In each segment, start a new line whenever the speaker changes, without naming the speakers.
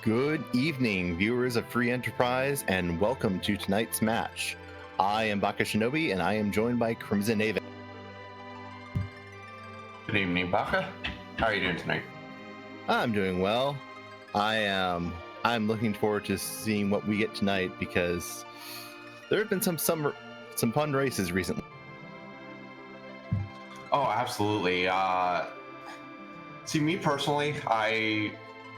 Good evening, viewers of Free Enterprise, and welcome to tonight's match. I am Bakashinobi, and I am joined by CromsonAvix.
Good evening, Baka. How are you doing tonight?
I'm doing well. I'm looking forward to seeing what we get tonight because there have been some fun races recently.
Oh, absolutely. See, me personally, I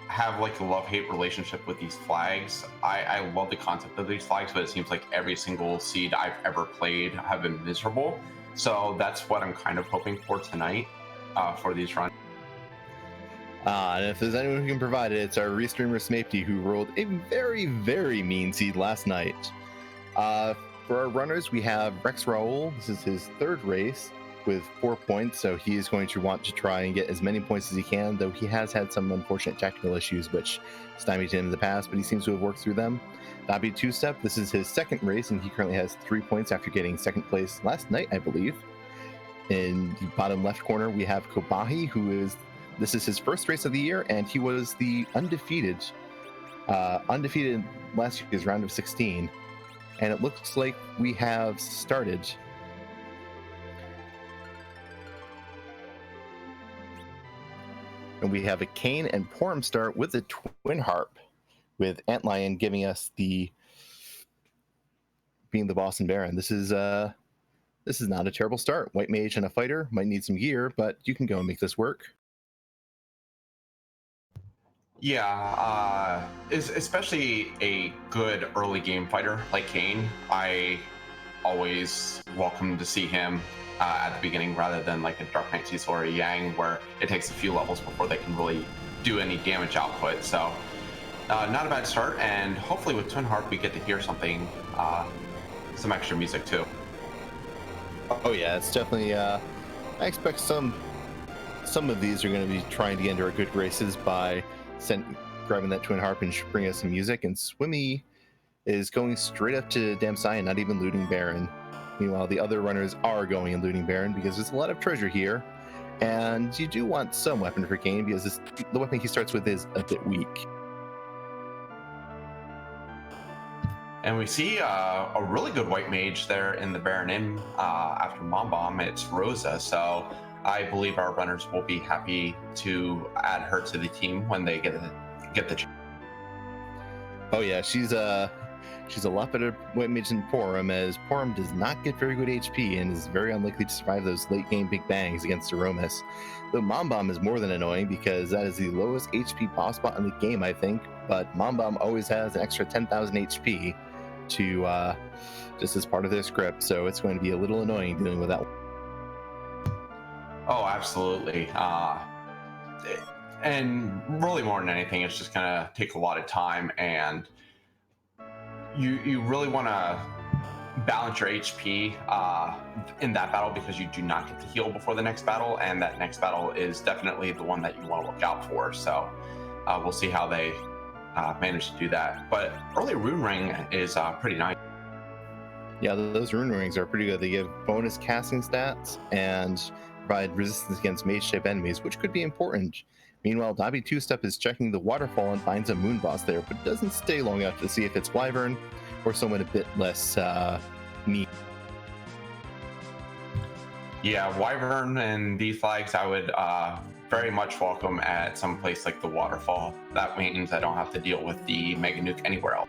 have like a love-hate relationship with these flags. I love the concept of these flags, but it seems like every single seed I've ever played have been miserable. So that's what I'm kind of hoping for tonight for these runs.
And if there's anyone who can provide it, it's our restreamer Snapey, who rolled a very, very mean seed last night. For our runners, we have rexxraul. This is his third race with 4 points, so he is going to want to try and get as many points as he can, though he has had some unfortunate technical issues which stymied him in the past, but he seems to have worked through them. Dobbytwostep, this is his second race, and he currently has 3 points after getting second place last night, I believe. In the bottom left corner, we have Kobahi, this is his first race of the year, and he was the undefeated last year's round of 16. And it looks like we have started. And we have a Kane and Porum start with the Twin Harp, with Antlion giving us being the boss and Baron. This is not a terrible start. White Mage and a fighter might need some gear, but you can go and make this work.
Yeah, especially a good early game fighter like Kane. I always welcome to see him at the beginning rather than like a Dark Knight Cecil or a Yang, where it takes a few levels before they can really do any damage output. So not a bad start, and hopefully with Twin Harp we get to hear something, some extra music too.
Oh yeah, it's definitely I expect some of these are going to be trying to get into our good graces by grabbing that Twin Harp and bring us some music, and Swimmy is going straight up to Damsai and not even looting Baron. Meanwhile, the other runners are going and looting Baron because there's a lot of treasure here, and you do want some weapon for Kane because the weapon he starts with is a bit weak.
And we see a really good white mage there in the Baron Inn after Mom Bomb. It's Rosa, so I believe our runners will be happy to add her to the team when they get the.
Oh yeah, she's a lot better white mage than Porum, as Porum does not get very good HP and is very unlikely to survive those late game big bangs against Zemus. Though Mom Bomb is more than annoying because that is the lowest HP boss bot in the game, I think. But Mom Bomb always has an extra 10,000 HP to just as part of their script, so it's going to be a little annoying dealing with that one.
Oh, absolutely. And really more than anything, it's just gonna take a lot of time, and you really want to balance your HP in that battle because you do not get to heal before the next battle, and that next battle is definitely the one that you want to look out for. So we'll see how they manage to do that. But early Rune Ring is pretty nice.
Yeah, those Rune Rings are pretty good. They give bonus casting stats and provide resistance against mage-type enemies, which could be important. Meanwhile, Dobbytwostep is checking the waterfall and finds a moon boss there, but doesn't stay long enough to see if it's Wyvern or someone a bit less neat.
Yeah, Wyvern and these flags I would very much welcome at some place like the waterfall. That means I don't have to deal with the Mega Nuke anywhere else.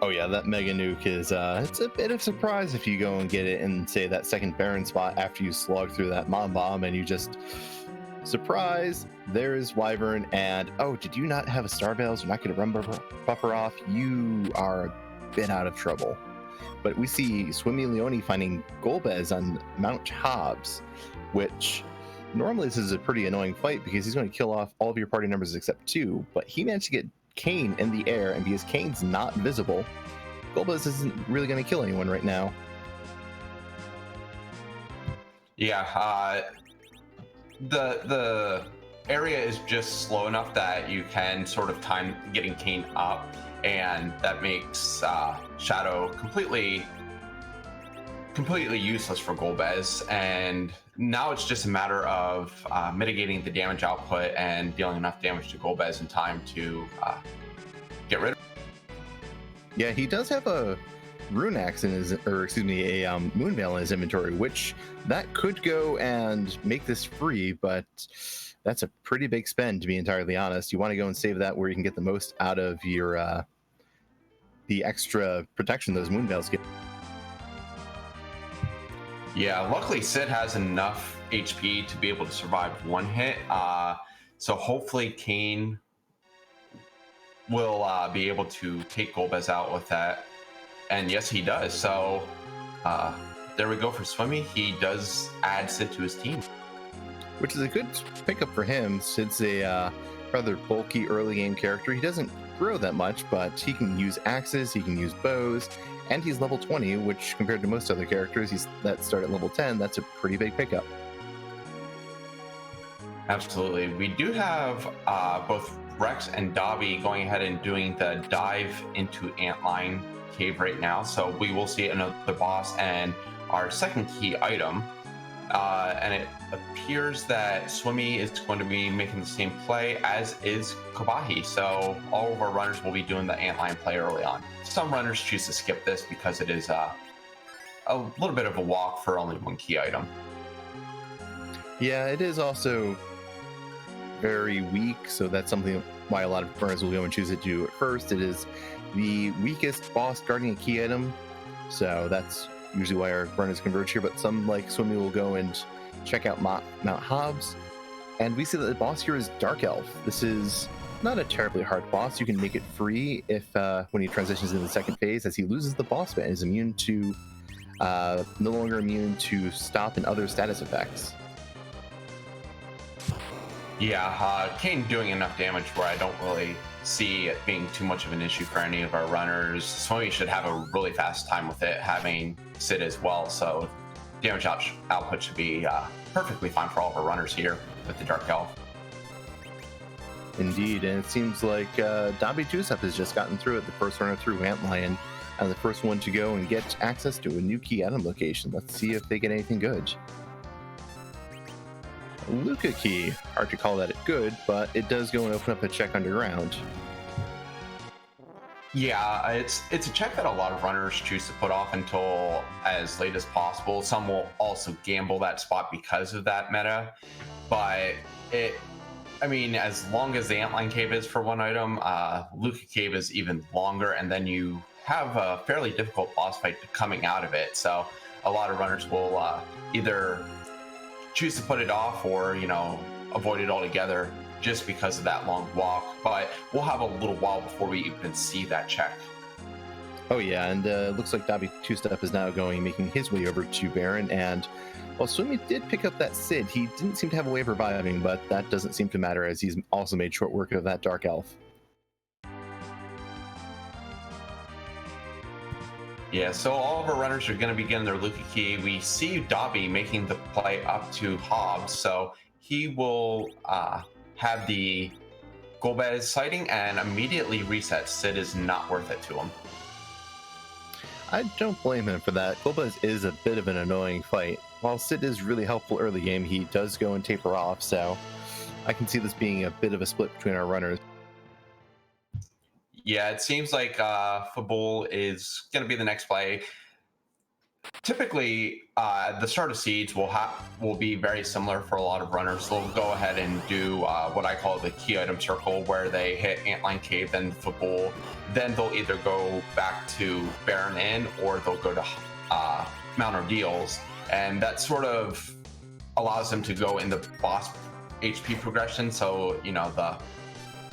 Oh yeah, that Mega Nuke is it's a bit of a surprise if you go and get it in, say, that second Baron spot after you slog through that Mom Bomb and you just surprise, there's Wyvern, and oh, did you not have a Star Bells? You're not going to run buffer off? You are a bit out of trouble. But we see Swimmylionni finding Golbez on Mount Hobbs, which normally this is a pretty annoying fight because he's going to kill off all of your party members except 2, but he managed to get Kane in the air, and because Kane's not visible, Golbez isn't really going to kill anyone right now.
Yeah, the area is just slow enough that you can sort of time getting Kane up, and that makes Shadow completely completely useless for Golbez, and now it's just a matter of mitigating the damage output and dealing enough damage to Golbez in time to get rid of.
Yeah, he does have a rune axe in his, or excuse me, a moon veil in his inventory, which that could go and make this free, but that's a pretty big spend, to be entirely honest. You want to go and save that where you can get the most out of your the extra protection those moon veils give.
Yeah, luckily Sid has enough HP to be able to survive one hit, so hopefully Kane will be able to take Golbez out with that. And yes, he does. So there we go for Swimmy. He does add Sid to his team,
which is a good pickup for him. Sid's a rather bulky early game character. He doesn't grow that much, but he can use axes, he can use bows, and he's level 20, which compared to most other characters that start at level 10, that's a pretty big pickup.
Absolutely. We do have both Rex and Dobby going ahead and doing the dive into Antline Cave right now, so we will see another boss and our second key item, and it appears that Swimmy is going to be making the same play as is Kobahi, so all of our runners will be doing the Antline play early on. Some runners choose to skip this because it is a little bit of a walk for only one key item.
Yeah, it is also very weak, so that's something why a lot of runners will go and choose to do it first. It is the weakest boss guarding a key item, so that's usually why our runners converge here, but some like Swimmy will go and check out Mount Hobbs, and we see that the boss here is Dark Elf. This is not a terribly hard boss. You can make it free if when he transitions into the second phase, as he loses the boss band, is immune to no longer immune to stop and other status effects.
Yeah, Kane doing enough damage where I don't really see it being too much of an issue for any of our runners. Swimmy should have a really fast time with it, having Sid as well, so damage output should be perfectly fine for all of our runners here with the Dark Elf.
Indeed, and it seems like dobbytwostep has just gotten through it, the first runner through Antlion, and the first one to go and get access to a new key item location. Let's see if they get anything good. Luca key. Hard to call that good, but it does go and open up a check underground.
Yeah, it's a check that a lot of runners choose to put off until as late as possible. Some will also gamble that spot because of that meta, but as long as the Antline Cave is for one item, Luca Cave is even longer, and then you have a fairly difficult boss fight coming out of it. So a lot of runners will either choose to put it off or, avoid it altogether just because of that long walk. But we'll have a little while before we even see that check.
Oh yeah, and it looks like dobbytwostep is now making his way over to Baron, and while Swimmy did pick up that Sid, he didn't seem to have a way of reviving, but that doesn't seem to matter as he's also made short work of that Dark Elf.
Yeah, so all of our runners are going to be getting their Luca key. We see Dobby making the play up to Hobbs, so he will have the Golbez sighting and immediately reset. Sid is not worth it to him.
I don't blame him for that. Golbez is a bit of an annoying fight. While Sid is really helpful early game, he does go and taper off, so I can see this being a bit of a split between our runners.
Yeah, it seems like Fabul is going to be the next play. Typically, the start of Siege will be very similar for a lot of runners. They'll go ahead and do what I call the key item circle, where they hit Antline Cave, then Fabul. Then they'll either go back to Baron Inn or they'll go to Mount Ordeals. And that sort of allows them to go in the boss HP progression. So,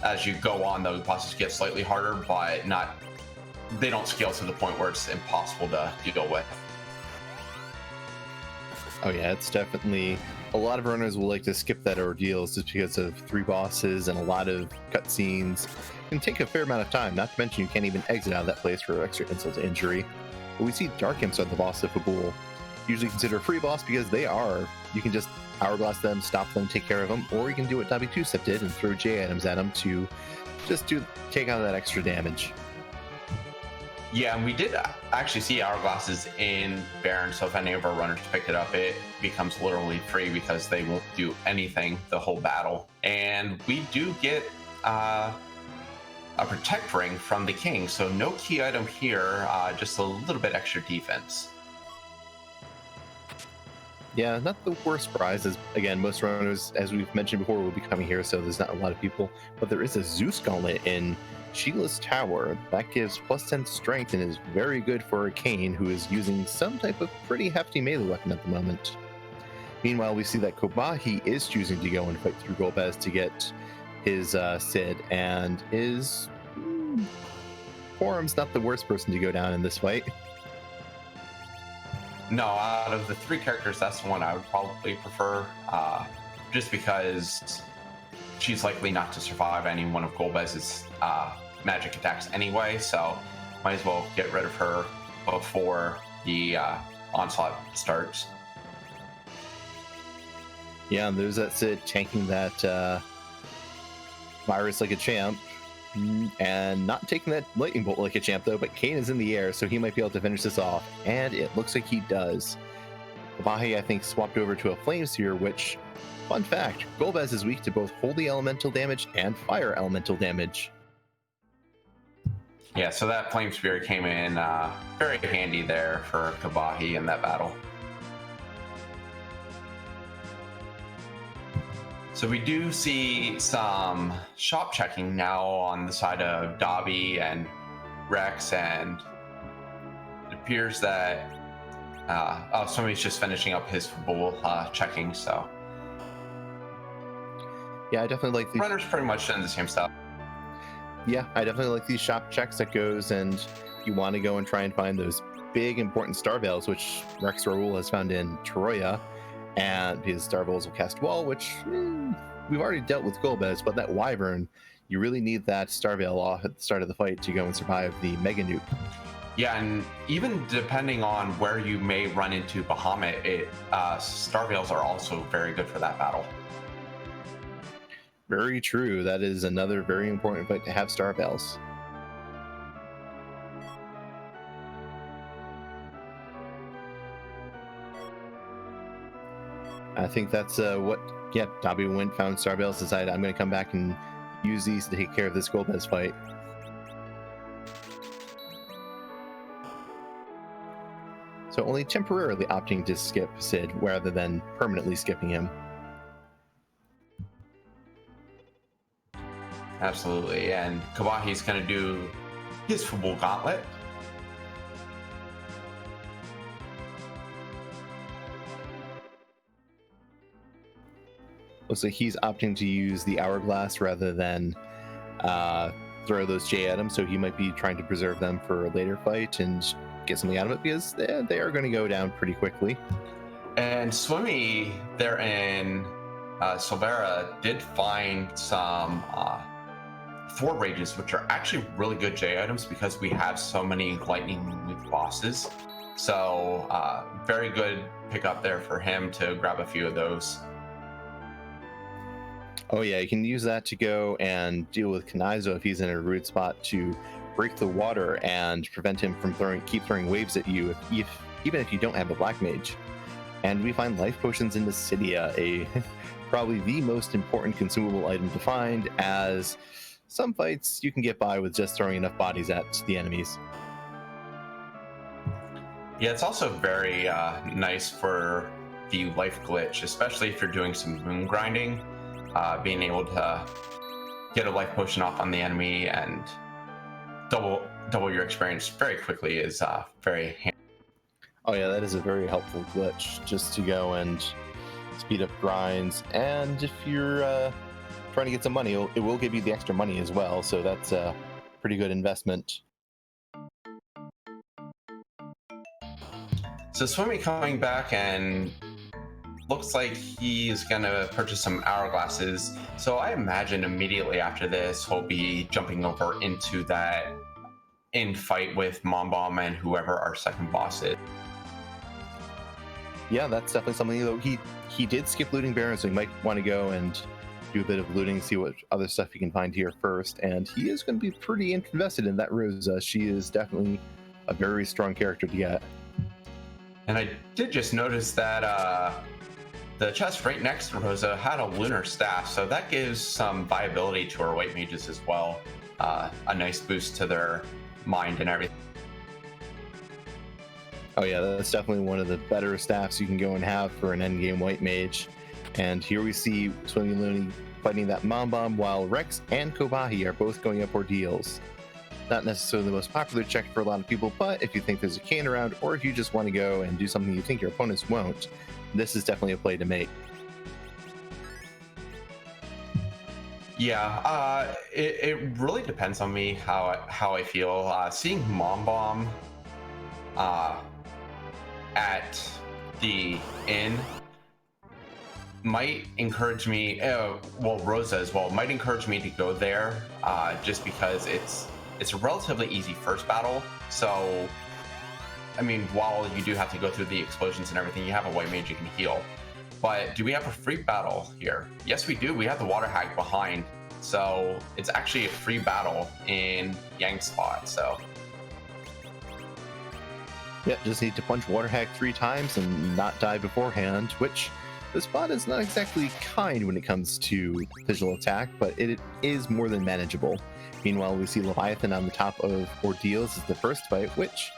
as you go on, the bosses get slightly harder, but they don't scale to the point where it's impossible to deal with.
Oh yeah, it's definitely, a lot of runners will like to skip that Ordeals just because of 3 bosses and a lot of cutscenes. It can take a fair amount of time, not to mention you can't even exit out of that place for extra insult to injury. But we see Dark Imps are the boss of Fabul. Usually consider a free boss because they are. You can just hourglass them, stop them, take care of them, or you can do what dobbytwostep did and throw J items at them to just take out that extra damage.
Yeah, and we did actually see hourglasses in Baron, so if any of our runners picked it up, it becomes literally free because they won't do anything the whole battle. And we do get a protect ring from the king, so no key item here, just a little bit extra defense.
Yeah, not the worst prize. As again, most runners, as we've mentioned before, will be coming here, so there's not a lot of people. But there is a Zeus gauntlet in Sheila's Tower that gives +10 strength and is very good for a Kane who is using some type of pretty hefty melee weapon at the moment. Meanwhile, we see that Kobahi is choosing to go and fight through Golbez to get his Sid, and is Forum's not the worst person to go down in this fight.
No, out of the three characters, that's the one I would probably prefer, just because she's likely not to survive any one of Golbez's magic attacks anyway, so might as well get rid of her before the onslaught starts.
Yeah, and there's that Sid tanking that virus like a champ, and not taking that lightning bolt like a champ though, but Kane is in the air, so he might be able to finish this off, and it looks like he does. Kobahi, I think, swapped over to a flame sphere, which, fun fact, Golbez is weak to both holy elemental damage and fire elemental damage.
Yeah, so that flame spear came in very handy there for Kobahi in that battle. So we do see some shop checking now on the side of Dobby and Rex, and it appears that somebody's just finishing up his full checking. So
Yeah, I definitely like these.
runners pretty much doing the same stuff.
Yeah, I definitely like these shop checks that goes and you want to go and try and find those big important star veils, which rexxraul has found in Troya, and his star veils will cast wall, which we've already dealt with Golbez, but that wyvern, you really need that star veil off at the start of the fight to go and survive the mega nuke.
Yeah, and even depending on where you may run into Bahamut, star veils are also very good for that battle.
Very true. That is another very important fight to have star veils. I think that's what, yeah, Dobby went, found star veils, decided I'm going to come back and use these to take care of this Golbez fight. So only temporarily opting to skip Sid rather than permanently skipping him.
Absolutely, and Kobahi's going to do his full gauntlet.
Looks like he's opting to use the hourglass rather than throw those J at him, so he might be trying to preserve them for a later fight and get something out of it, because they are going to go down pretty quickly.
And Swimmy there in Silvera did find some Thwart Rages, which are actually really good J items because we have so many lightning weak bosses. So very good pickup there for him to grab a few of those.
Oh yeah, you can use that to go and deal with Kanizo if he's in a rude spot, to break the water and prevent him from keep throwing waves at you, even if you don't have a black mage. And we find life potions in Dissidia, probably the most important consumable item to find, as some fights you can get by with just throwing enough bodies at the enemies.
Yeah, it's also very nice for the life glitch, especially if you're doing some moon grinding. Being able to get a life potion off on the enemy and double your experience very quickly is very handy.
Oh yeah, that is a very helpful glitch, just to go and speed up grinds. And if you're trying to get some money, it will give you the extra money as well, so that's a pretty good investment.
So Swimmy coming back, and looks like he's gonna purchase some hourglasses. So I imagine immediately after this, he'll be jumping over into that fight with Mombomb and whoever our second boss is.
Yeah, that's definitely something, though. He did skip looting Baron, so he might want to go and do a bit of looting, see what other stuff he can find here first. And he is going to be pretty invested in that Rosa. She is definitely a very strong character to get.
And I did just notice that the chest right next to Rosa had a lunar staff, so that gives some viability to our white mages as well. A nice boost to their mind and everything.
Oh yeah, that's definitely one of the better staffs you can go and have for an endgame white mage. And here we see swimmylionni fighting that mom bomb, while Rex and Kobahi are both going up ordeals. Not necessarily the most popular check for a lot of people, but if you think there's a cane around, or if you just want to go and do something you think your opponents won't, this is definitely a play to make.
Yeah, it really depends on me how I feel. Seeing Mom Bomb at the inn might encourage me, well, Rosa as well, might encourage me to go there just because it's a relatively easy first battle. So, I mean, while you do have to go through the explosions and everything, you have a white mage you can heal. But do we have a free battle here? Yes, we do. We have the water hag behind. So it's actually a free battle in Yang's spot, so.
Yeah, just need to punch water hag 3 times and not die beforehand, which the spot is not exactly kind when it comes to visual attack, but it is more than manageable. Meanwhile, we see Leviathan on the top of ordeals as the first fight, which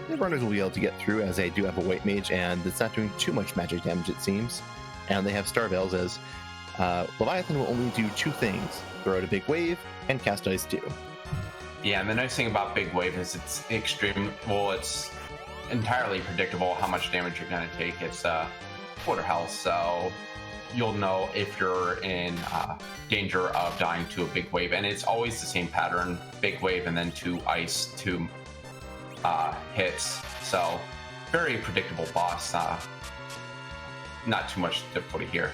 the runners will be able to get through, as they do have a white mage, and it's not doing too much magic damage, it seems. And they have Starveils, as Leviathan will only do 2 things: throw out a big wave and cast Ice 2.
Yeah, and the nice thing about Big Wave is it's it's entirely predictable how much damage you're going to take. It's quarter health, so you'll know if you're in danger of dying to a big wave, and it's always the same pattern: big wave and then 2 ice, 2 hits. So very predictable boss. Not too much difficulty here.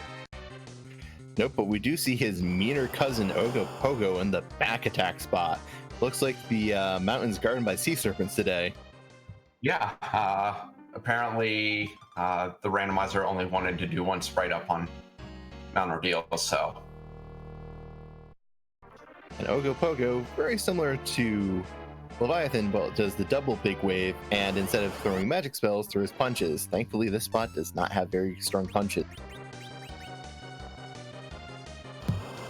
Nope, but we do see his meaner cousin Ogopogo in the back attack spot. Looks like the mountain's guarded by sea serpents today.
Yeah, apparently the randomizer only wanted to do 1 sprite up on Mount Ordeal, so.
And Ogopogo, very similar to Leviathan, but does the double big wave, and instead of throwing magic spells, throws punches. Thankfully, this spot does not have very strong punches.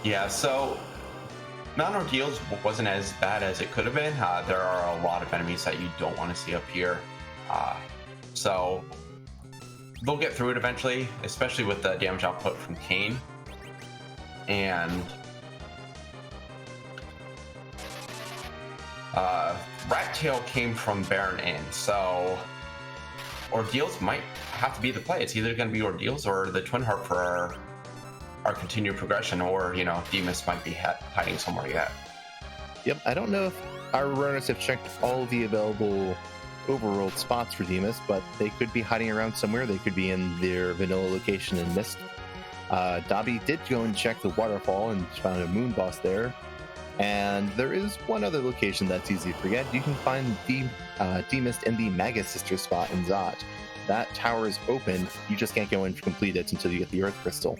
Yeah, so Mount Ordeal wasn't as bad as it could have been. There are a lot of enemies that you don't want to see up here. So they'll get through it eventually, especially with the damage output from Kane. And Rattail came from Baron Inn, so Ordeals might have to be the play. It's either going to be Ordeals or the Twin Harp for our continued progression, or, you know, Demus might be hiding somewhere yet.
Yep, I don't know if our runners have checked all the available overworld spots for Demus, but they could be hiding around somewhere. They could be in their vanilla location in Mist. Dobby did go and check the waterfall and found a moon boss there. And there is one other location that's easy to forget. You can find the Demist in the Magus Sister spot in Zot. That tower is open. You just can't go and complete it until you get the Earth Crystal.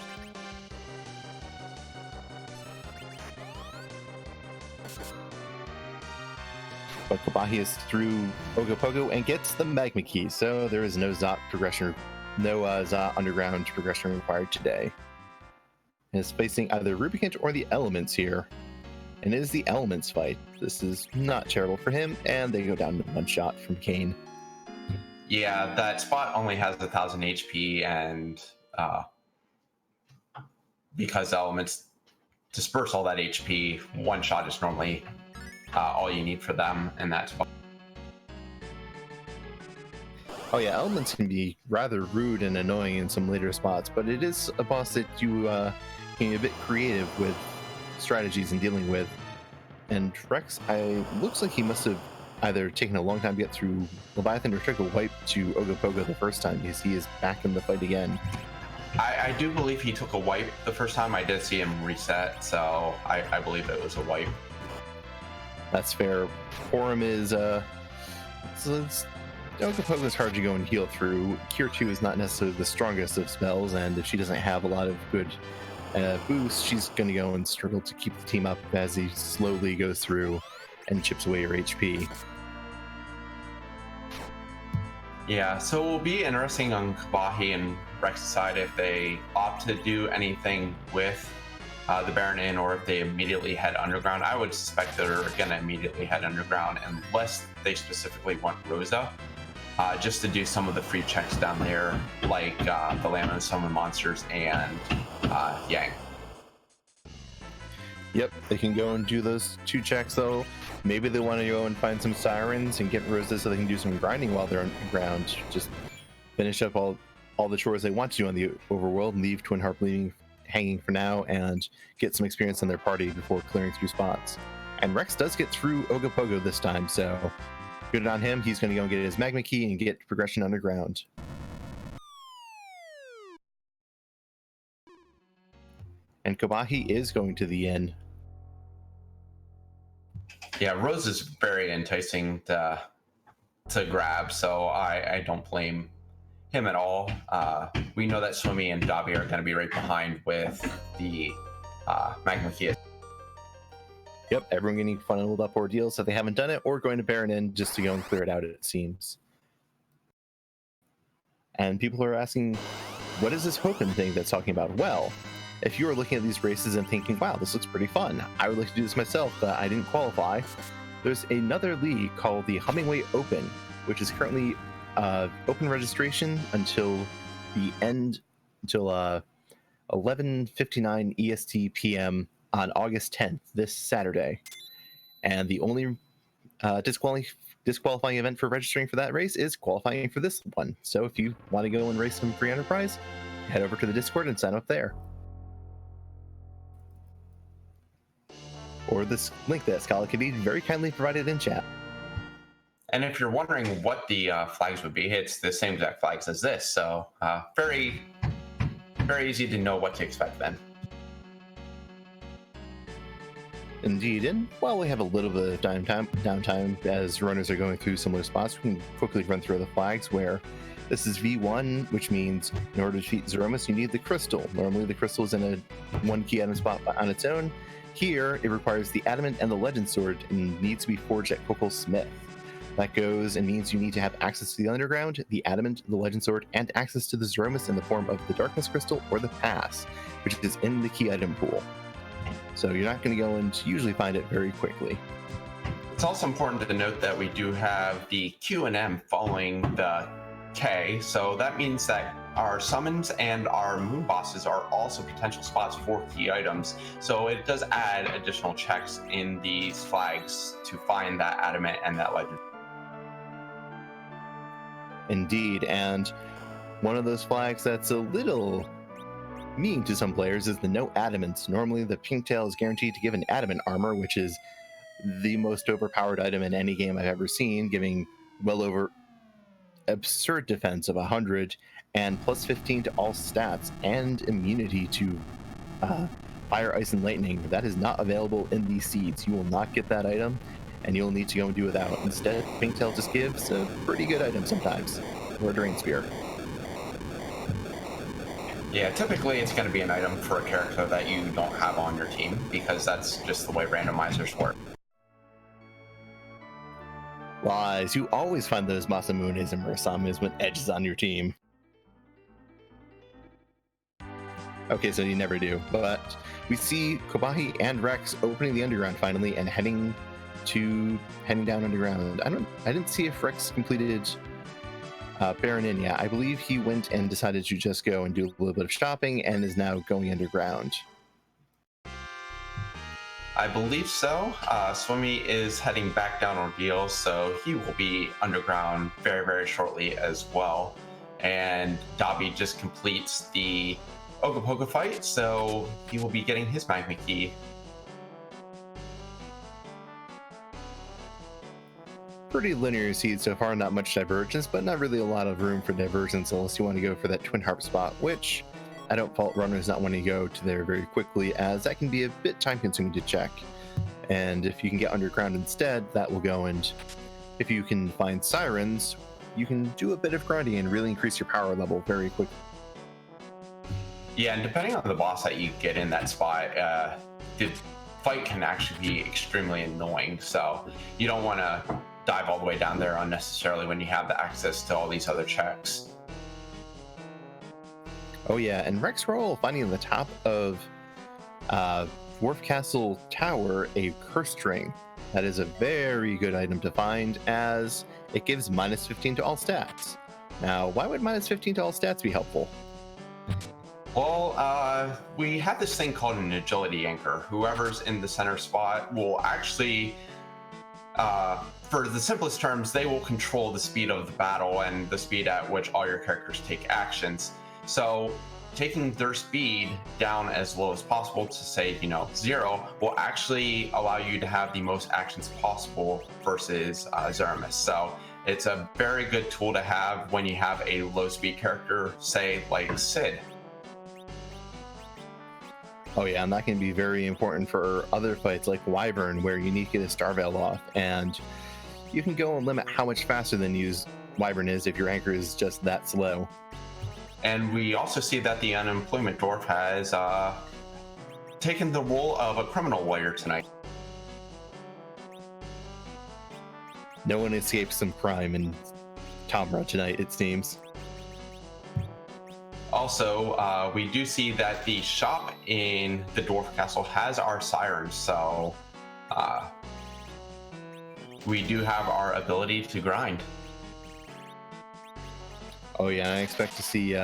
But Kobahi is through Ogopogo and gets the Magma Key, so there is no Zot progression, no Zot underground progression required today. And is facing either Rubicant or the Elements here. And it is the Elements fight. This is not terrible for him, and they go down to 1 shot from Kane.
Yeah, that spot only has 1,000 HP, and because Elements disperse all that HP, 1 shot is normally all you need for them in that spot.
Oh yeah, Elements can be rather rude and annoying in some later spots, but it is a boss that you can be a bit creative with strategies in dealing with. And Rex, looks like he must have either taken a long time to get through Leviathan or took a wipe to Ogopogo the first time, because he is back in the fight again.
I do believe he took a wipe the first time. I did see him reset, so I believe it was a wipe.
That's fair. Forum is Ogopogo is hard to go and heal through. Cure 2 is not necessarily the strongest of spells, and if she doesn't have a lot of good boosts, she's going to go and struggle to keep the team up as he slowly goes through and chips away her HP.
Yeah, so it will be interesting on Kobahi and Rex's side if they opt to do anything with the Baron Inn or if they immediately head underground. I would suspect they're going to immediately head underground unless they specifically want Rosa, just to do some of the free checks down there, like the Land and Summon Monsters and Yang.
Yep, they can go and do those 2 checks though. Maybe they want to go and find some sirens and get Rosa so they can do some grinding while they're underground. Just finish up all the chores they want to do on the overworld and leave Twin Harp hanging for now and get some experience on their party before clearing through spots. And Rex does get through Ogopogo this time, so good on him. He's going to go and get his magma key and get progression underground. And Kobahi is going to the inn.
Yeah, Rose is very enticing to grab, so I don't blame him at all. We know that Swimmy and Dobby are going to be right behind with the Magma Key.
Yep, everyone getting funneled up ordeals if they haven't done it, or going to Baron Inn just to go and clear it out, it seems. And people are asking, what is this Hopen thing that's talking about? Well, if you are looking at these races and thinking, wow, this looks pretty fun, I would like to do this myself, but I didn't qualify, there's another league called the Hummingway Open, which is currently open registration until 11:59 EST PM on August 10th, this Saturday. And the only disqualifying event for registering for that race is qualifying for this one. So if you want to go and race some free enterprise, head over to the Discord and sign up there. Or this link that Scala Kitty very kindly provided in chat.
And if you're wondering what the flags would be, it's the same exact flags as this. So very, very easy to know what to expect then.
Indeed, and while we have a little bit of downtime as runners are going through similar spots, we can quickly run through the flags where this is V1, which means in order to defeat Zemus, you need the crystal. Normally the crystal is in a 1 key item spot on its own. Here, it requires the adamant and the legend sword and needs to be forged at Kokol Smith. That goes and means you need to have access to the underground, the adamant, the legend sword, and access to the Zemus in the form of the darkness crystal or the pass, which is in the key item pool. So you're not going to go and usually find it very quickly.
It's also important to note that we do have the Q and M following the K, so that means that our summons and our moon bosses are also potential spots for key items. So it does add additional checks in these flags to find that adamant and that legend.
Indeed, and one of those flags that's a little mean to some players is the no adamants. Normally the pink tail is guaranteed to give an adamant armor, which is the most overpowered item in any game I've ever seen, giving well over absurd defense of 100 and plus 15 to all stats and immunity to fire, ice, and lightning. That is not available in these seeds. You will not get that item, and you'll need to go and do without. Instead, Pinktail just gives a pretty good item sometimes, or a Drain Spear.
Yeah, typically it's going to be an item for a character that you don't have on your team, because that's just the way randomizers work.
Lies. You always find those Masamunes and Murasames when Edge is on your team. Okay, so you never do. But we see Kobahi and Rex opening the underground finally and heading down underground. I didn't see if Rex completed Baron Inn yet. I believe he went and decided to just go and do a little bit of shopping and is now going underground.
I believe so. Swimmy is heading back down Ordeal, so he will be underground very, very shortly as well. And Dobby just completes the Ogopogo fight, so he will be getting his Magma Key.
Pretty linear seed so far, not much divergence, but not really a lot of room for divergence unless you want to go for that Twin Harp spot, which I don't fault runners not wanting to go to there very quickly, as that can be a bit time consuming to check. And if you can get underground instead, that will go, and if you can find sirens, you can do a bit of grinding and really increase your power level very quickly.
Yeah, and depending on the boss that you get in that spot, the fight can actually be extremely annoying, so you don't want to dive all the way down there unnecessarily when you have the access to all these other checks.
Oh yeah, and rexxraul finding the top of Dwarf Castle Tower a curse ring. That is a very good item to find, as it gives -15 to all stats. Now, why would -15 to all stats be helpful?
Well, we have this thing called an agility anchor. Whoever's in the center spot will actually, for the simplest terms, they will control the speed of the battle and the speed at which all your characters take actions. So taking their speed down as low as possible to say, 0 will actually allow you to have the most actions possible versus Zemus. So it's a very good tool to have when you have a low speed character, say like Sid.
Oh yeah, and that can be very important for other fights like Wyvern, where you need to get a Star Veil off, and you can go and limit how much faster than Wyvern is if your anchor is just that slow.
And we also see that the unemployment dwarf has taken the role of a criminal lawyer tonight.
No one escapes some crime in Tomra tonight, it seems.
Also, we do see that the shop in the dwarf castle has our sirens, so we do have our ability to grind.
Oh yeah, I expect to see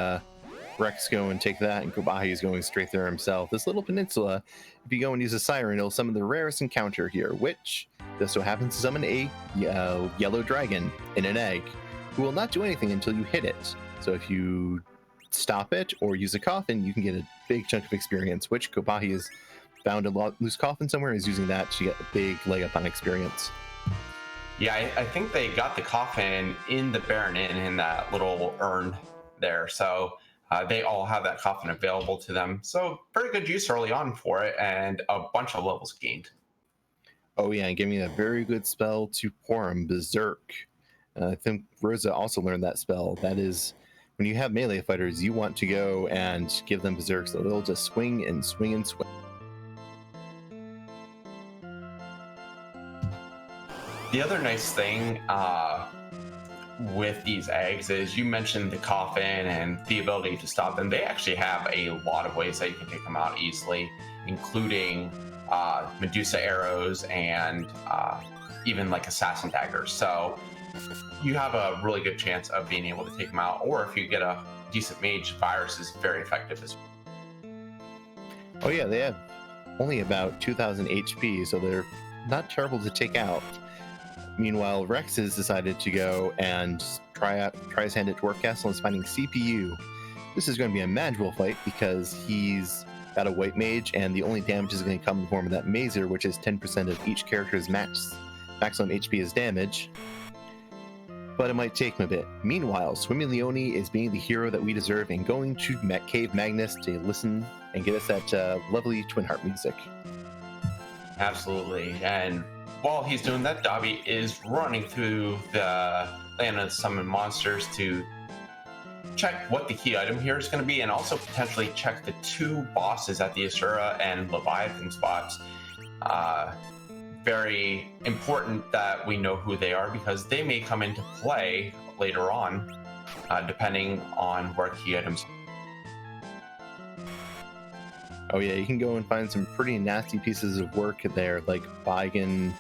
Rex go and take that, and Kobahi is going straight there himself. This little peninsula, if you go and use a siren, it'll summon the rarest encounter here, which just so happens to summon a yellow dragon in an egg, who will not do anything until you hit it. So if you stop it or use a coffin, you can get a big chunk of experience, which Kobahi has found a loose coffin somewhere, is using that to get a big leg up on experience.
Yeah, I think they got the coffin in the Baron Inn in that little urn there. So they all have that coffin available to them. So very good use early on for it, and a bunch of levels gained.
Oh yeah, and giving a very good spell to Porum, Berserk. I think Rosa also learned that spell. That is, when you have melee fighters, you want to go and give them Berserk, so they'll just swing and swing and swing.
The other nice thing with these eggs is you mentioned the coffin and the ability to stop them. They actually have a lot of ways that you can take them out easily, including Medusa arrows and even like assassin daggers. So you have a really good chance of being able to take them out, or if you get a decent mage, Virus is very effective as well.
Oh yeah, they have only about 2,000 HP, so they're not terrible to take out. Meanwhile, Rex has decided to go and try his hand at Dwarf Castle and is finding CPU. This is going to be a manageable fight because he's got a white mage, and the only damage is going to come in the form of that Mazer, which is 10% of each character's maximum HP as damage. But it might take him a bit. Meanwhile, Swimmylionni is being the hero that we deserve and going to Cave Magnus to listen and get us that lovely Twin Harp music.
Absolutely. And while he's doing that, Dobby is running through the land of summoned monsters to check what the key item here is going to be, and also potentially check the two bosses at the Asura and Leviathan spots. Very important that we know who they are, because they may come into play later on, depending on where key items.
Oh yeah, you can go and find some pretty nasty pieces of work there, like Baigan.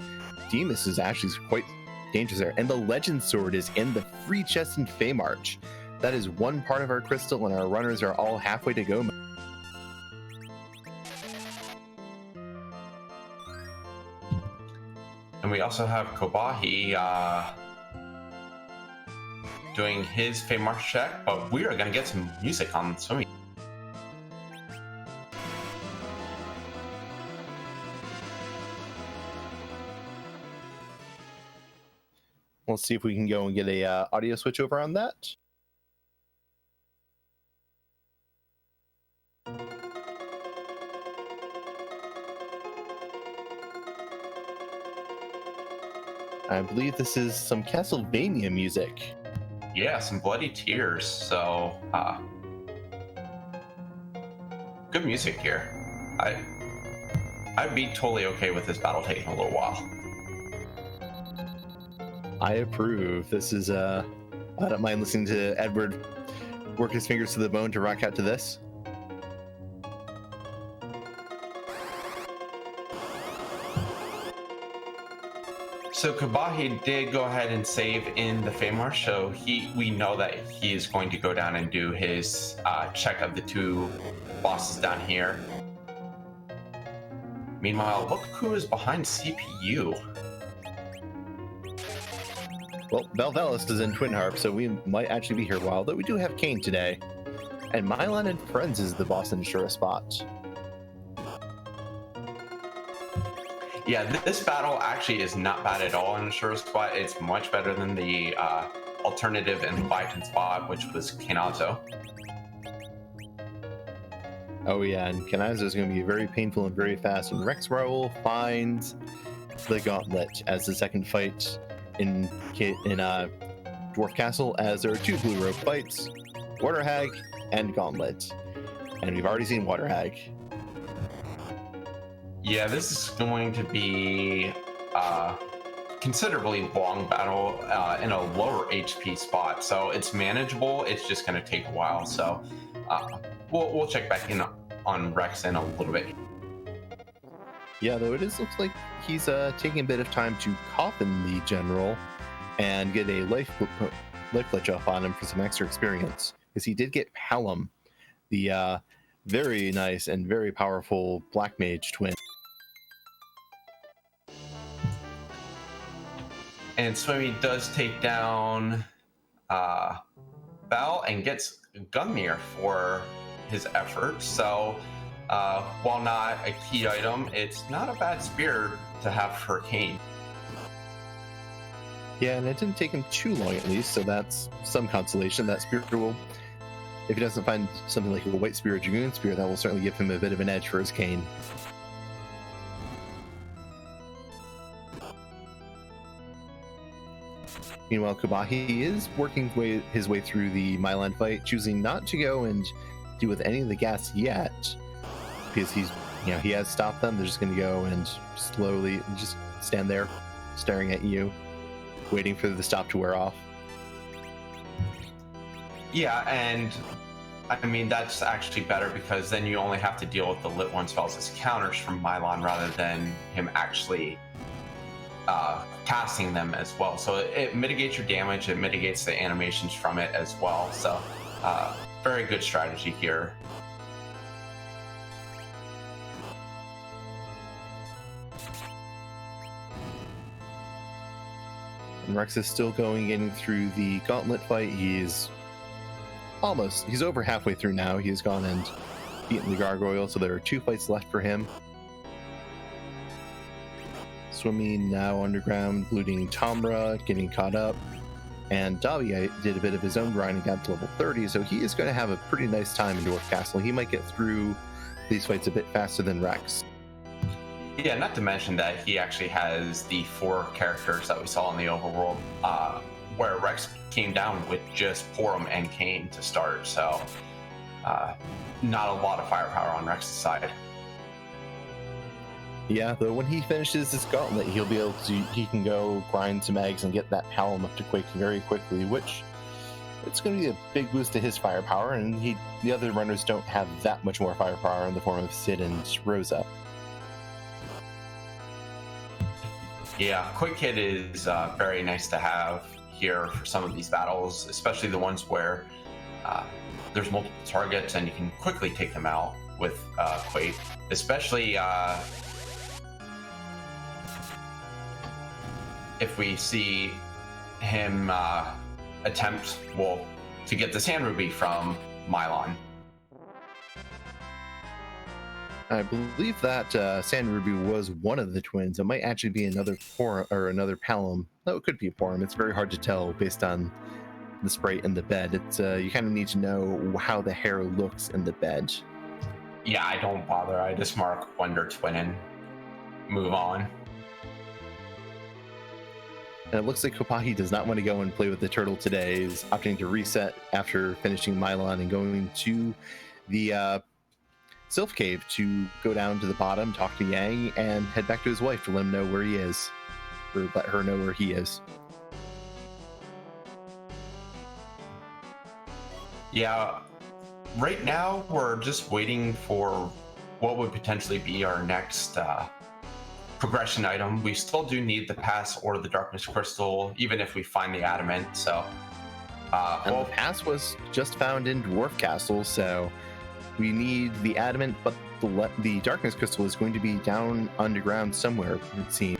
Zemus is actually quite dangerous there. And the Legend Sword is in the free chest in Feymarch. That is one part of our crystal, and our runners are all halfway to go.
And we also have Kobahi doing his Feymarch check, but we are going to get some music on Swimmy.
We'll see if we can go and get a audio switch over on that. I believe this is some Castlevania music.
Yeah, some bloody tears. So, good music here. I'd be totally okay with this battle taking a little while.
I approve. This is I don't mind listening to Edward work his fingers to the bone to rock out to this.
So Kobahi did go ahead and save in the Famar, so we know that he is going to go down and do his check of the two bosses down here. Meanwhile, look who is behind CPU.
Well, Belvalis is in Twin Harp, so we might actually be here a while, though we do have Kane today. And Mylon and Friends is the boss in Shura spot.
Yeah, this battle actually is not bad at all in the Shura spot. It's much better than the alternative in the Leviathan spot, which was Kanazo.
Oh yeah, and Kanazo is going to be very painful and very fast. And rexxraul finds the Gauntlet as the second fight in Dwarf Castle, as there are two blue rope fights, Water Hag and Gauntlet. And we've already seen Water Hag.
Yeah, this is going to be a considerably long battle in a lower HP spot, so it's manageable. It's just going to take a while, so we'll check back in on Rex in a little bit.
Yeah, though looks like he's taking a bit of time to coffin the general and get a life glitch up on him for some extra experience, because he did get Hallam, the very nice and very powerful Black Mage twin.
And Swimmy does take down Val and gets Gungnir for his efforts. So while not a key item, it's not a bad spear to have for Kane.
Yeah, and it didn't take him too long at least, so that's some consolation. That spear will, if he doesn't find something like a White Spear or Dragoon Spear, that will certainly give him a bit of an edge for his Kane. Meanwhile, Kobahi is working his way through the Mylon fight, choosing not to go and deal with any of the gas yet, because he has stopped them. They're just going to go and slowly just stand there, staring at you, waiting for the stop to wear off.
Yeah, and I mean, that's actually better, because then you only have to deal with the Lit 1 spells as counters from Mylon rather than him actually casting them as well. So it mitigates your damage, it mitigates the animations from it as well. So very good strategy here.
And Rex is still getting through the Gauntlet fight. He's over halfway through now. He has gone and beaten the Gargoyle, so there are 2 fights left for him. Swimming now underground, looting Tamra, getting caught up. And Dobby did a bit of his own grind and got to level 30, so he is going to have a pretty nice time in Dwarf Castle. He might get through these fights a bit faster than Rex.
Yeah, not to mention that he actually has the 4 characters that we saw in the overworld, where Rex came down with just Porum and Kane to start, so not a lot of firepower on Rex's side.
Yeah, though when he finishes his Gauntlet, he can go grind some eggs and get that Hallam up to Quake very quickly, which it's going to be a big boost to his firepower, and the other runners don't have that much more firepower in the form of Sid and Rosa.
Yeah, Quick Hit is very nice to have here for some of these battles, especially the ones where there's multiple targets and you can quickly take them out with Quake, especially if we see him attempt to get the Sand Ruby from Mylon.
I believe that Sand Ruby was one of the twins. It might actually be another Porum or another Palom. No, it could be a Porum. It's very hard to tell based on the sprite in the bed. It's you kind of need to know how the hair looks in the bed.
Yeah, I don't bother. I just mark Wonder Twin and move on.
And it looks like Kobahi does not want to go and play with the turtle today. He's opting to reset after finishing Mylon and going to the Sylph Cave to go down to the bottom, talk to Yang, and head back to his wife to let him know where he is, or let her know where he is.
Yeah, right now we're just waiting for what would potentially be our next progression item. We still do need the pass or the darkness crystal, even if we find the adamant. So,
And the pass was just found in Dwarf Castle, so we need the adamant, but the darkness crystal is going to be down underground somewhere, it seems.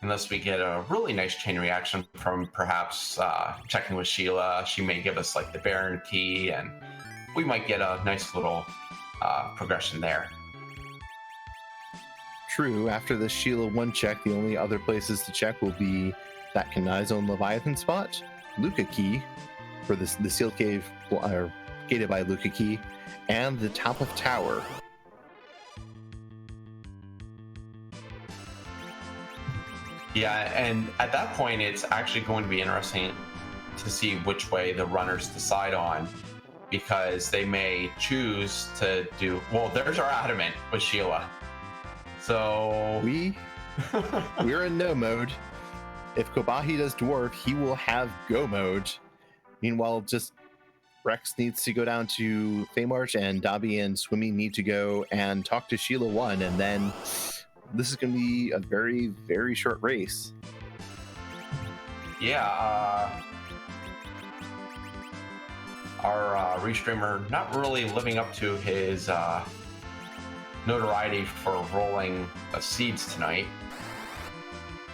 unless we get a really nice chain reaction from perhaps checking with Sheila, she may give us like the Baron key, and we might get a nice little progression there.
True, after the Sheila 1 check, the only other places to check will be that Kanai Zone Leviathan spot, Luca Key, for the Sealed Cave, gated by Luca Key, and the top of Tower.
Yeah, and at that point, it's actually going to be interesting to see which way the runners decide on, because they may choose to do. Well, there's our adamant with Sheila. So
we're in no mode. If Kobahi does dwarf, he will have go mode. Meanwhile, just Rex needs to go down to Feymarch, and Dobby and Swimmy need to go and talk to Sheila 1, and then this is going to be a very, very short race.
Yeah, our restreamer not really living up to his notoriety for rolling seeds tonight.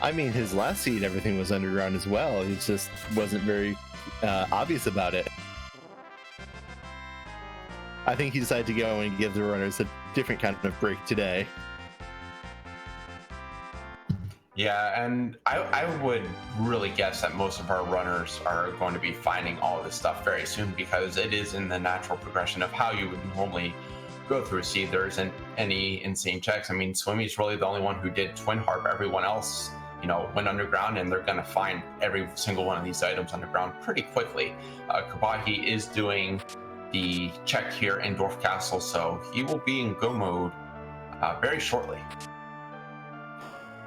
I mean, his last seed, everything was underground as well. He just wasn't very obvious about it. I think he decided to go and give the runners a different kind of break today.
Yeah, and I would really guess that most of our runners are going to be finding all of this stuff very soon, because it is in the natural progression of how you would normally go through a seed. There isn't any insane checks. I mean, Swimmy's really the only one who did Twin Harp. Everyone else, went underground, and they're going to find every single one of these items underground pretty quickly. Kobahi is doing the check here in Dwarf Castle, so he will be in go mode very shortly.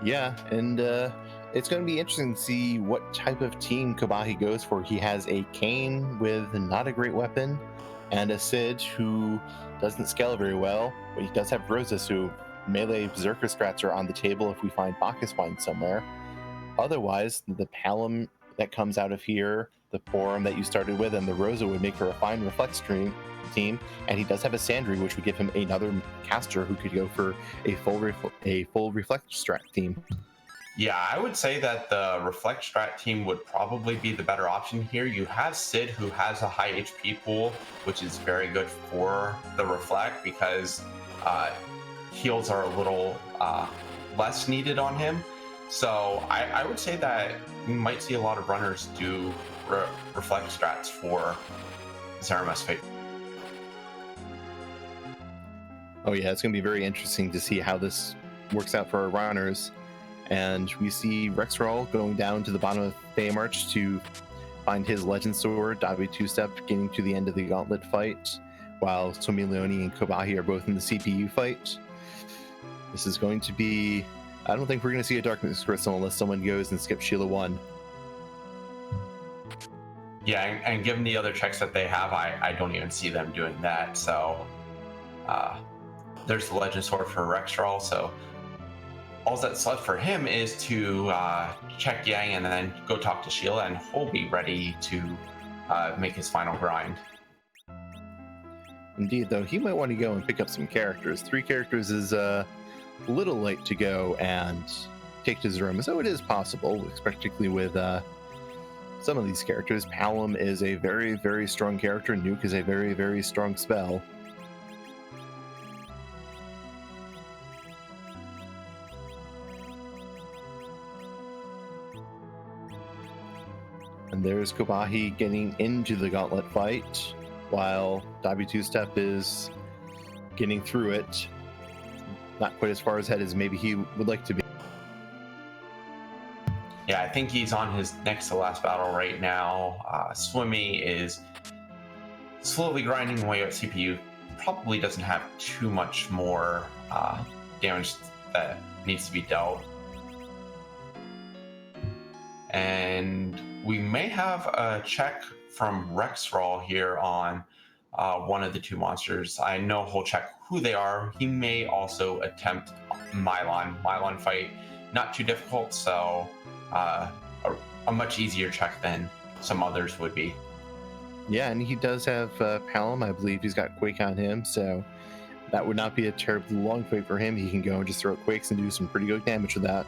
Yeah, and it's going to be interesting to see what type of team Kobahi goes for. He has a Kane with not a great weapon, and a Sid who doesn't scale very well, but he does have Roses, who melee Berserker strats are on the table if we find Bacchus wine somewhere. Otherwise, the Palom that comes out of here, the Porum that you started with, and the Rosa would make for a fine Reflex team, and he does have a Sandry, which would give him another caster who could go for a full Reflect strat team.
Yeah, I would say that the Reflect strat team would probably be the better option here. You have Sid, who has a high HP pool, which is very good for the Reflect, because heals are a little less needed on him. So I would say that we might see a lot of runners do Reflect strats for Zemus Fate.
Oh yeah, it's going to be very interesting to see how this works out for our runners. And we see rexxraul going down to the bottom of Feymarch to find his legend sword, dobbytwostep getting to the end of the gauntlet fight, while swimmylionni and kobahi are both in the CPU fight. This is going to be... I don't think we're going to see a darkness crystal unless someone goes and skips Sheila 1.
Yeah, and given the other checks that they have, I don't even see them doing that. So there's the legend sword for rexxraul, so all that's left for him is to check Yang and then go talk to Sheila, and he'll be ready to make his final grind.
Indeed, though, he might want to go and pick up some characters. 3 characters is a little late to go and take to Zemus, so it is possible, particularly with some of these characters. Palom is a very, very strong character. Nuke is a very, very strong spell. And there's Kobahi getting into the gauntlet fight, while dobbytwostep is getting through it. Not quite as far ahead as maybe he would like to be.
Yeah, I think he's on his next to last battle right now. Swimmy is slowly grinding away at CPU. Probably doesn't have too much more damage that needs to be dealt. And we may have a check from rexxraul here on one of the two monsters. I know he'll check who they are. He may also attempt Mylon fight. Not too difficult, so a much easier check than some others would be.
Yeah, and he does have Palom. I believe he's got Quake on him, so that would not be a terribly long fight for him. He can go and just throw Quakes and do some pretty good damage with that.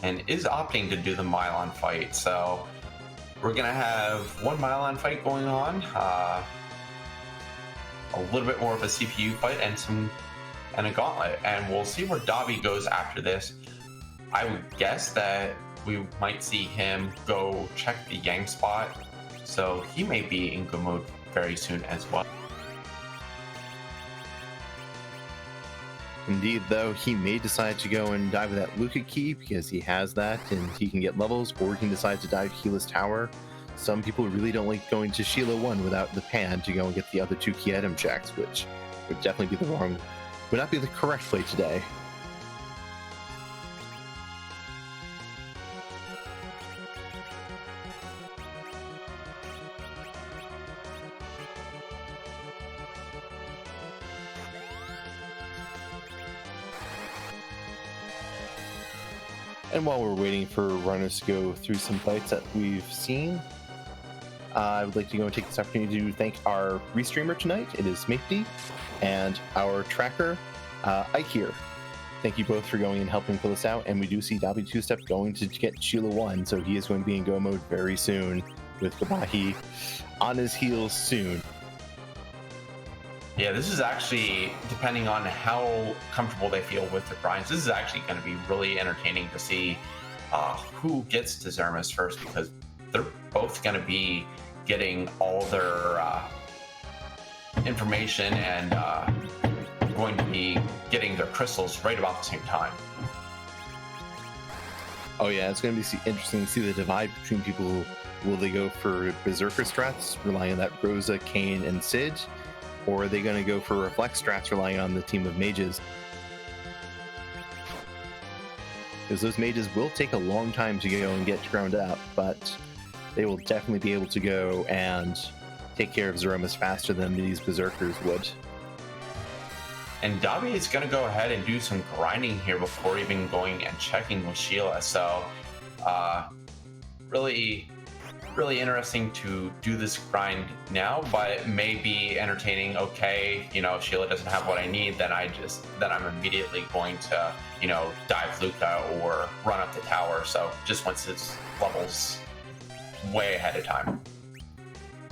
And is opting to do the Mylon fight, so we're gonna have one Mylon fight going on, a little bit more of a CPU fight and a gauntlet, and we'll see where Dobby goes after this. I would guess that we might see him go check the Yang spot, so he may be in go mode very soon as well.
Indeed, though, he may decide to go and dive with that Luca key because he has that and he can get levels, or he can decide to dive Keyless Tower. Some people really don't like going to Sheila 1 without the pan to go and get the other 2 key item checks, which would definitely be would not be the correct play today. And while we're waiting for runners to go through some fights that we've seen, I would like to go and take this opportunity to thank our restreamer tonight. It is Mapedy, and our tracker, Ike here. Thank you both for going and helping pull us out. And we do see dobbytwostep going to get Sheila 1, so he is going to be in go mode very soon with Kobahi on his heels soon.
Yeah, this is actually, depending on how comfortable they feel with the grinds, this is actually going to be really entertaining to see who gets to Zemus first, because they're both going to be getting all their information and going to be getting their crystals right about the same time.
Oh yeah, it's going to be interesting to see the divide between people. Will they go for Berserker strats, relying on that Rosa, Kane, and Sid? Or are they going to go for Reflect strats, relying on the team of mages? Because those mages will take a long time to go and get ground up, but they will definitely be able to go and take care of Zemus faster than these Berserkers would.
And Dobby is going to go ahead and do some grinding here before even going and checking with Sheila. So, really interesting to do this grind now, but it may be entertaining. Okay, if Sheila doesn't have what I need, then I'm immediately going to, dive Luca or run up the tower. So just once his levels way ahead of time.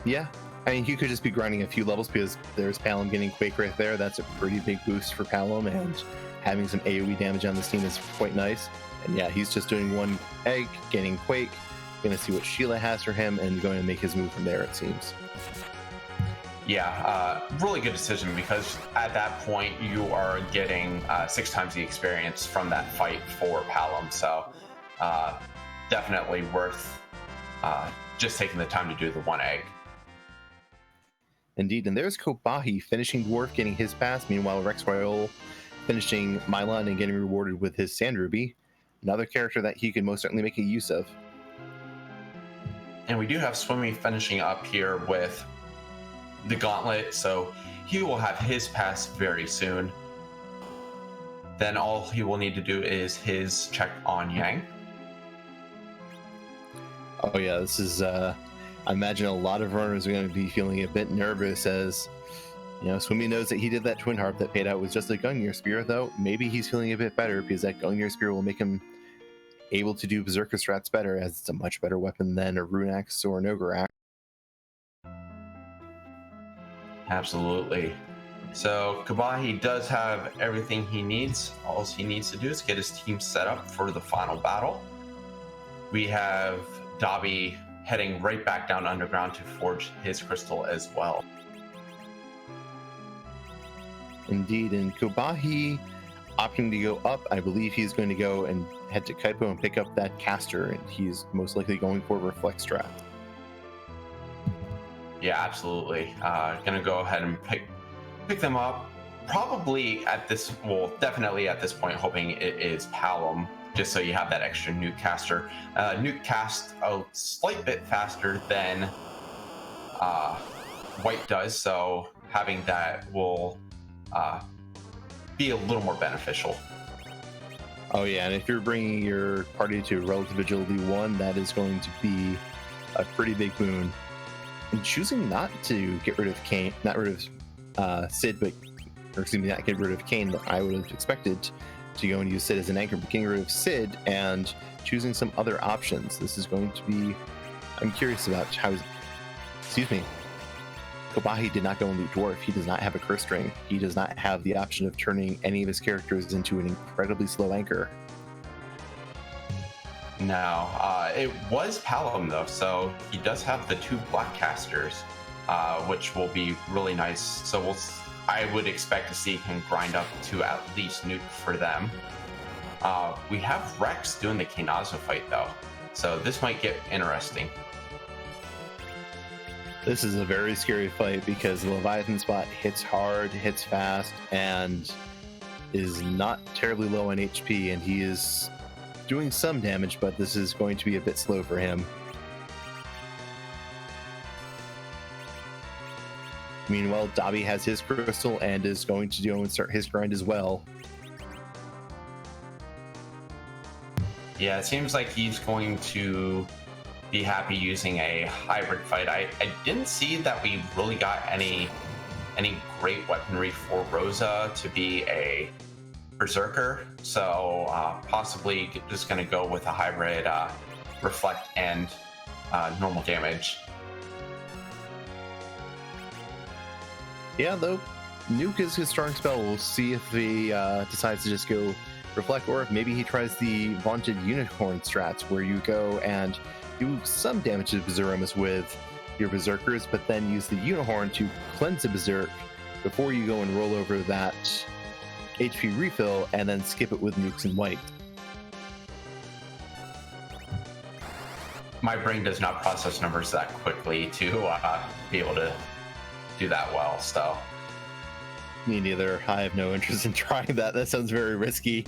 Yeah, I mean, he could just be grinding a few levels because there's Palom getting Quake right there. That's a pretty big boost for Palom, and having some AoE damage on this team is quite nice. And yeah, he's just doing one egg, getting Quake, going to see what Sheila has for him, and going to make his move from there, it seems.
Yeah, really good decision, because at that point you are getting 6 times the experience from that fight for Palom. So definitely worth just taking the time to do the one egg.
Indeed, and there's Kobahi finishing Dwarf, getting his pass. Meanwhile, rexxraul finishing Mylon and getting rewarded with his Sand Ruby. Another character that he could most certainly make a use of.
And we do have Swimmy finishing up here with the gauntlet, so he will have his pass very soon. Then all he will need to do is his check on Yang.
Oh yeah, this is, I imagine a lot of runners are going to be feeling a bit nervous as, Swimmy knows that he did that Twin Harp that paid out with just a Gungnir Spear, though maybe he's feeling a bit better because that Gungnir Spear will make him able to do Berserker strats better, as it's a much better weapon than a Rune Axe or an Ogre Axe.
Absolutely. So Kobahi does have everything he needs. All he needs to do is get his team set up for the final battle. We have Dobby heading right back down underground to forge his crystal as well.
Indeed, and Kobahi opting to go up. I believe he's going to go and head to Kaipo and pick up that caster, and he's most likely going for Reflect strat.
Yeah, absolutely. Gonna go ahead and pick them up. Probably at this, well, definitely at this point, hoping it is Palom, just so you have that extra nuke caster. Nuke cast a slight bit faster than White does, so having that will be a little more beneficial.
Oh yeah, and if you're bringing your party to relative agility 1, that is going to be a pretty big boon. And choosing not to get rid of Kane, not rid of Sid, but, or excuse me, not get rid of Kane, but I would have expected to go and use Sid as an anchor, but getting rid of Sid and choosing some other options. This is going to be, I'm curious about how, excuse me, Kobahi did not go and loot Dwarf. He does not have a curse ring. He does not have the option of turning any of his characters into an incredibly slow anchor.
No, it was Palom though, so he does have the 2 black casters, which will be really nice. So I would expect to see him grind up to at least nuke for them. We have Rex doing the Kanazo fight though, so this might get interesting.
This is a very scary fight because the Leviathan spot hits hard, hits fast, and is not terribly low on HP, and he is doing some damage, but this is going to be a bit slow for him. Meanwhile, Dobby has his crystal and is going to go and start his grind as well.
Yeah, it seems like he's going to be happy using a hybrid fight. I didn't see that we really got any great weaponry for Rosa to be a berserker, so possibly just going to go with a hybrid reflect and normal damage.
Yeah, though, Nuke is his strong spell. We'll see if he decides to just go reflect, or if maybe he tries the vaunted unicorn strats, where you go and do some damage to Zemus with your berserkers, but then use the unicorn to cleanse the berserk before you go and roll over that HP refill, and then skip it with nukes and white.
My brain does not process numbers that quickly to be able to do that well, so.
Me neither. I have no interest in trying that. That sounds very risky.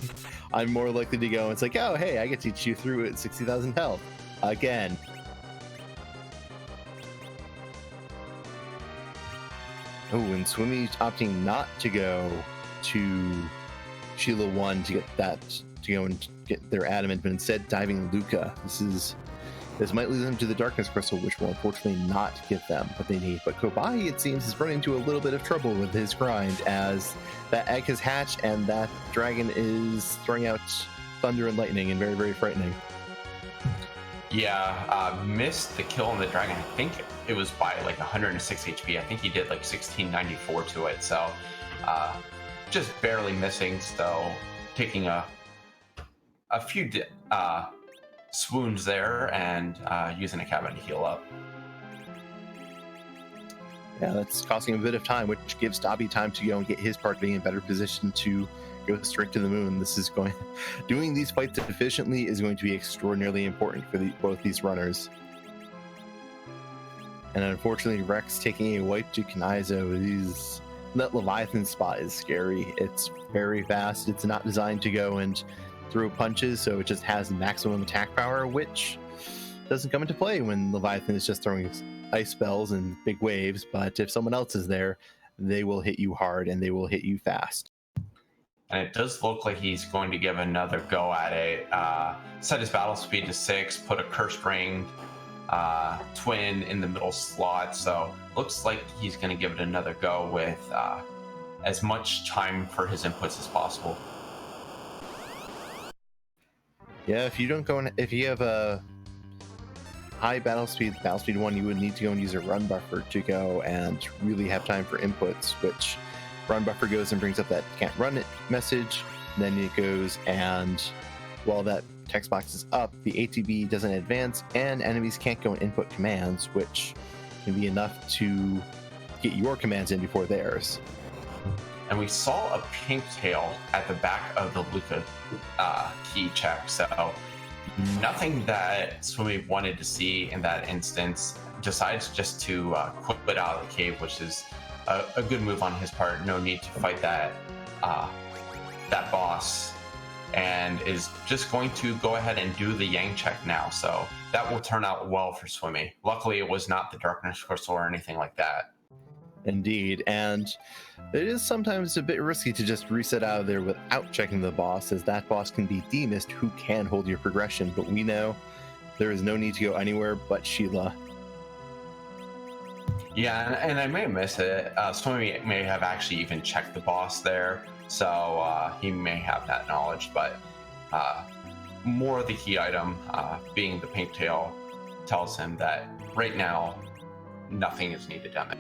I'm more likely to go and it's like, oh, hey, I get to chew through it at 60,000 health. Again. Oh, and Swimmy opting not to go to Sheila 1 to get that, to go and get their adamant, but instead diving Luca. This might lead them to the Darkness Crystal, which will unfortunately not give them what they need. But Kobahi, it seems, is running into a little bit of trouble with his grind, as that egg has hatched and that dragon is throwing out thunder and lightning, and very, very frightening.
Yeah, missed the kill on the dragon. I think it was by like 106 HP. I think he did like 1694 to it. So just barely missing. So taking a few swoons there and using a cabin to heal up.
Yeah, that's costing a bit of time, which gives Dobby time to go and get his part being in better position to go straight to the moon. Doing these fights efficiently is going to be extraordinarily important for both these runners. And unfortunately, Rex taking a wipe to Kanizo, that Leviathan spot is scary. It's very fast. It's not designed to go and throw punches, so it just has maximum attack power, which doesn't come into play when Leviathan is just throwing ice spells and big waves. But if someone else is there, they will hit you hard and they will hit you fast.
And it does look like he's going to give another go at it. Set his battle speed to 6, put a cursed ring twin in the middle slot. So looks like he's going to give it another go with as much time for his inputs as possible.
Yeah, if you have a high battle speed 1, you would need to go and use a run buffer to go and really have time for inputs, which run buffer goes and brings up that can't run it message. Then it goes, and while that text box is up, the ATB doesn't advance and enemies can't go and input commands, which can be enough to get your commands in before theirs.
And we saw a pink tail at the back of the Luca key check, so nothing that Swimmy wanted to see in that instance. Decides just to quit out of the cave, which is a good move on his part. No need to fight that boss, and is just going to go ahead and do the Yang check now. So that will turn out well for Swimmy. Luckily, it was not the Darkness Crystal or anything like that.
Indeed, and it is sometimes a bit risky to just reset out of there without checking the boss, as that boss can be Demus, who can hold your progression, but we know there is no need to go anywhere but Sheila.
Yeah, and I may have missed it. Swimmy may have actually even checked the boss there, so he may have that knowledge, but more of the key item, being the pink tail, tells him that right now, nothing is needed down there.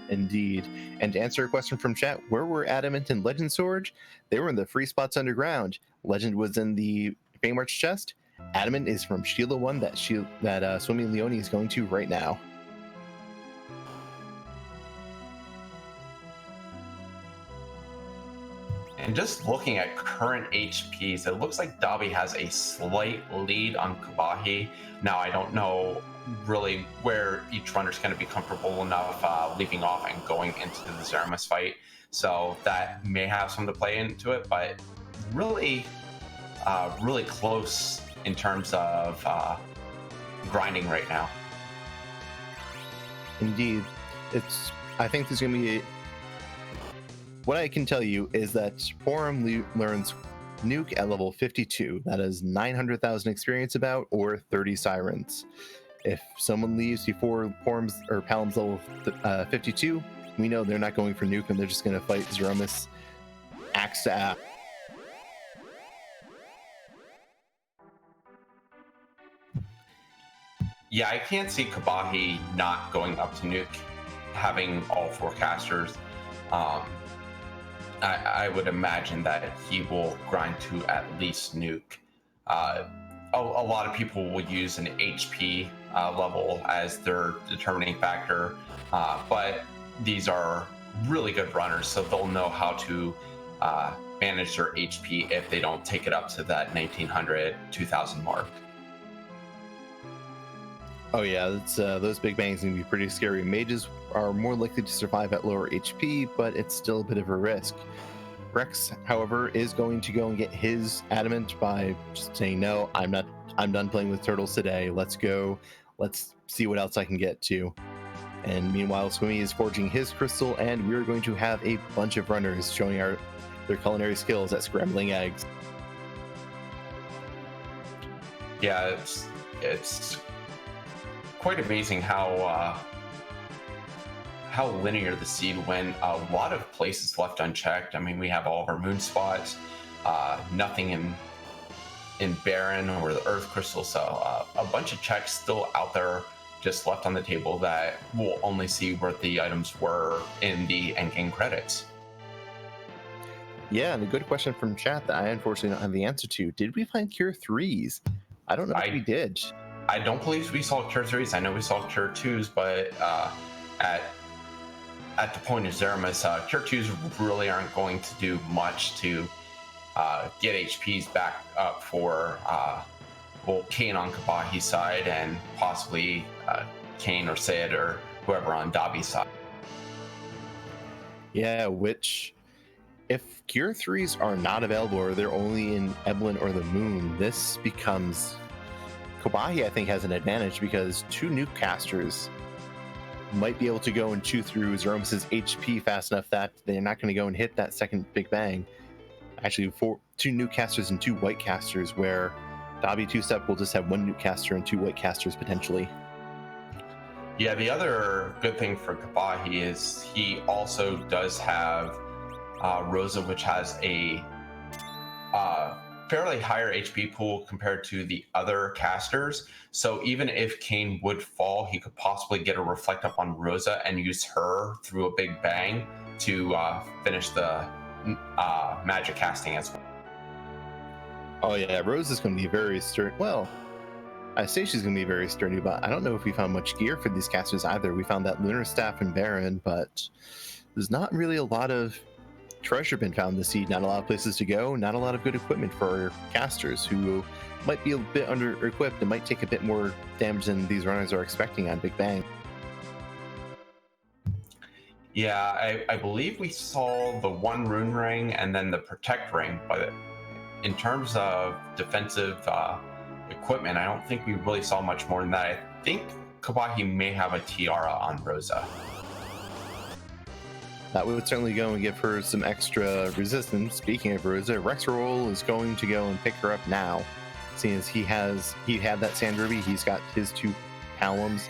Indeed. And to answer a question from chat, where were Adamant and Legend storage? They were in the free spots underground. Legend was in the Fame chest. Adamant is from Sheila 1 that Swimmylionni is going to right now.
And just looking at current HPs, it looks like Dobby has a slight lead on Kobahi. Now, I don't know really where each runner is going to be comfortable enough leaving off and going into the Zemus fight. So that may have some to play into it, but really, really close in terms of grinding right now.
Indeed. I think there's going to be what I can tell you is that Forum learns Nuke at level 52. That is 900,000 experience about, or 30 Sirens. If someone leaves before Forum's or Palom's level 52, we know they're not going for Nuke, and they're just going to fight Zemus axe to axe.
Yeah, I can't see Kobahi not going up to Nuke, having all 4 casters. I would imagine that he will grind to at least Nuke. A lot of people will use an HP level as their determining factor, but these are really good runners, so they'll know how to manage their HP if they don't take it up to that 1900, 2000 mark.
Oh yeah, those big bangs can be pretty scary. Mages are more likely to survive at lower HP, but it's still a bit of a risk. Rex, however, is going to go and get his Adamant by just saying, no, I'm done playing with turtles today. Let's go. Let's see what else I can get to. And meanwhile, Swimmy is forging his crystal, and we're going to have a bunch of runners showing their culinary skills at scrambling eggs.
Yeah, it's quite amazing how linear the seed went. A lot of places left unchecked. I mean, we have all of our moon spots, nothing in Baron or the Earth Crystal, so a bunch of checks still out there just left on the table that we'll only see where the items were in the endgame credits.
Yeah, and a good question from chat that I unfortunately don't have the answer to. Did we find Cure 3s? I don't know if we did.
I don't believe we saw Cure 3s. I know we saw Cure 2s, but at the point of Zemus, Cure 2s really aren't going to do much to get HPs back up for Kane on Kobahi's side, and possibly Kane or Sid or whoever on Dobby's side.
Yeah, which, if Cure 3s are not available or they're only in Evelyn or the Moon, this becomes... Kobahi, I think, has an advantage because 2 nuke casters might be able to go and chew through Zemus's HP fast enough that they're not going to go and hit that second big bang. Actually, 2 nuke casters and 2 white casters, where dobbytwostep will just have 1 nuke caster and 2 white casters potentially.
Yeah, the other good thing for Kobahi is he also does have Rosa, which has a fairly higher HP pool compared to the other casters. So even if Kane would fall, he could possibly get a reflect up on Rosa and use her through a big bang to finish the magic casting as well.
Oh yeah, Rose is going to be very sturdy. Well, I say she's going to be very sturdy, but I don't know if we found much gear for these casters either. We found that Lunar Staff and Baron, but there's not really a lot of treasure been found this seed. Not a lot of places to go, not a lot of good equipment for casters who might be a bit under equipped and might take a bit more damage than these runners are expecting on Big Bang.
Yeah, I believe we saw the one rune ring and then the protect ring, but in terms of defensive equipment, I don't think we really saw much more than that. I think Kobahi may have a tiara on Rosa.
That would certainly go and give her some extra resistance. Speaking of Rosa, rexxraul is going to go and pick her up now. Seeing as he had that sand ruby, he's got his 2 palums,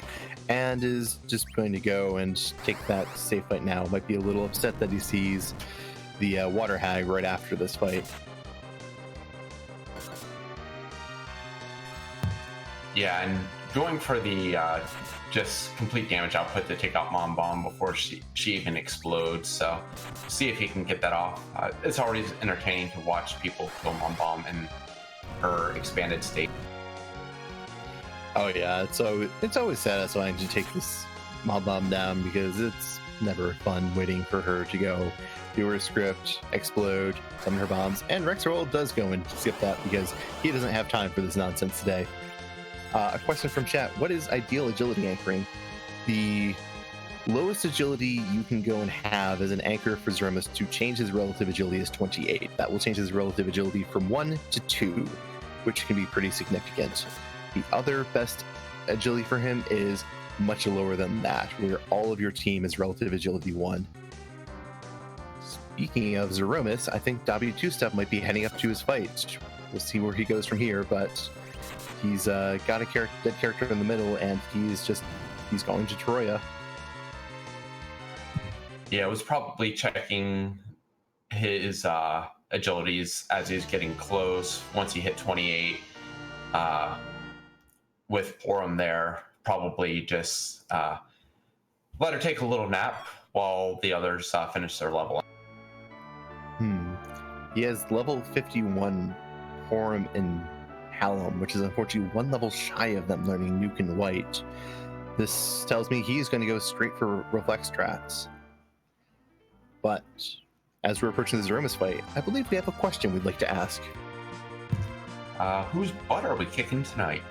and is just going to go and take that safe fight now. Might be a little upset that he sees the water hag right after this fight.
Yeah, and going for the just complete damage output to take out Mom Bomb before she even explodes. So see if he can get that off. It's always entertaining to watch people kill Mom Bomb in her expanded state.
Oh yeah, it's always satisfying to take this Mob Bomb down, because it's never fun waiting for her to go do her script, explode, summon her bombs, and rexxraul does go and skip that because he doesn't have time for this nonsense today. A question from chat: what is ideal agility anchoring? The lowest agility you can go and have as an anchor for Zemus to change his relative agility is 28. That will change his relative agility from 1 to 2, which can be pretty significant. The other best agility for him is much lower than that, where all of your team is relative agility 1. Speaking of Zemus, I think dobbytwostep might be heading up to his fight. We'll see where he goes from here, but he's got a dead character in the middle, and he's going to Troya.
Yeah, I was probably checking his agilities as he's getting close. Once he hit 28, with Porum there, probably just let her take a little nap while the others finish their level.
He has level 51 Porum and Hallam, which is unfortunately 1 level shy of them learning Nuke and White. This tells me he's going to go straight for reflex strats. But as we're approaching the Zemus fight, I believe we have a question we'd like to ask.
Whose butt are we kicking tonight?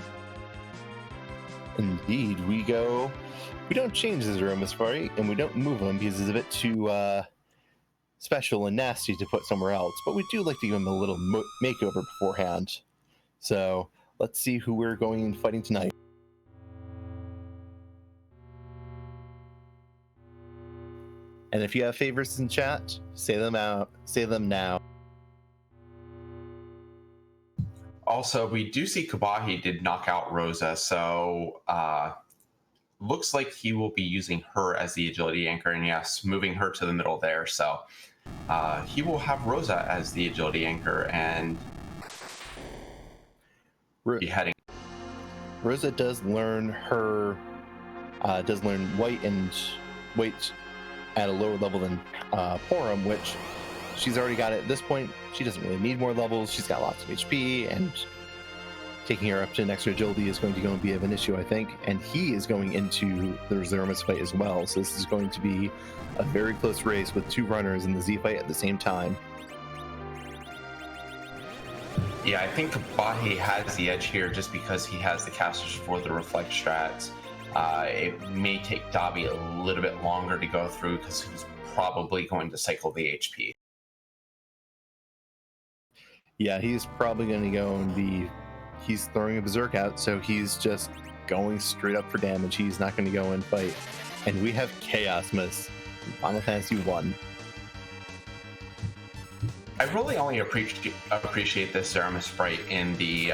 Indeed, we don't change the Zemus fight, and we don't move him because it's a bit too special and nasty to put somewhere else, but we do like to give him a little makeover beforehand. So let's see who we're going and fighting tonight. And if you have favorites in chat, say them now.
Also, we do see Kobahi did knock out Rosa, so looks like he will be using her as the agility anchor, and yes, moving her to the middle there. So he will have Rosa as the agility anchor and be heading.
Rosa does learn White and White at a lower level than Porum, which she's already got at this point. She doesn't really need more levels. She's got lots of HP, and taking her up to an extra agility is going to go and be of an issue, I think. And he is going into the Zemus fight as well, so this is going to be a very close race with 2 runners in the Z fight at the same time.
Yeah, I think Kobahi has the edge here just because he has the casters for the reflect strats. It may take Dobby a little bit longer to go through because he's probably going to cycle the HP.
Yeah, he's probably going to go and he's throwing a berserk out, so he's just going straight up for damage. He's not going to go and fight. And we have Chaos Miss in Final Fantasy 1.
I really only appreciate this Zemus sprite in the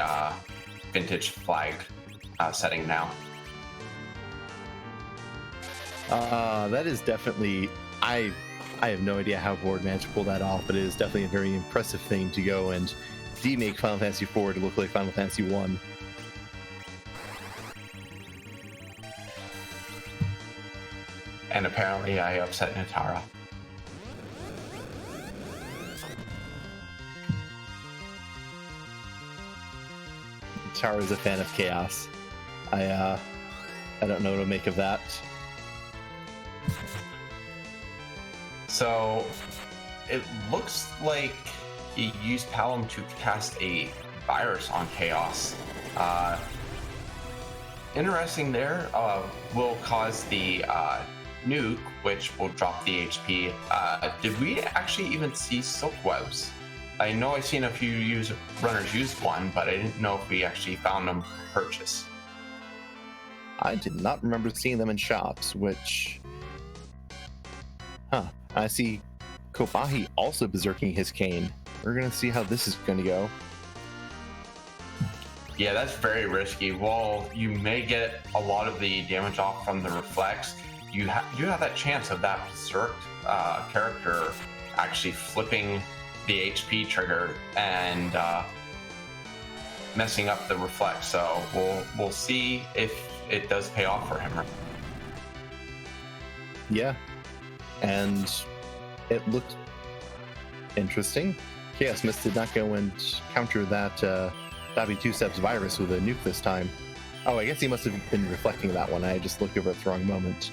vintage flag setting now.
That is definitely... I have no idea how Board managed to pull that off, but it is definitely a very impressive thing to go and demake Final Fantasy 4 to look like Final Fantasy 1.
And apparently I upset Natara.
Natara is a fan of Chaos. I don't know what to make of that.
So it looks like he used Palom to cast a virus on Chaos. Interesting there. Will cause the nuke, which will drop the HP. Did we actually even see silk webs? I know I've seen a few runners use one, but I didn't know if we actually found them to purchase.
I did not remember seeing them in shops, which... Huh. I see Kobahi also berserking his cane. We're going to see how this is going to go.
Yeah, that's very risky. While you may get a lot of the damage off from the reflex, you have that chance of that berserk character actually flipping the HP trigger and messing up the reflex. So we'll see if it does pay off for him.
Yeah, and it looked interesting. Chaos Mist did not go and counter that dobbytwostep's virus with a nuke this time. Oh, I guess he must have been reflecting that one. I just looked over at the wrong moment.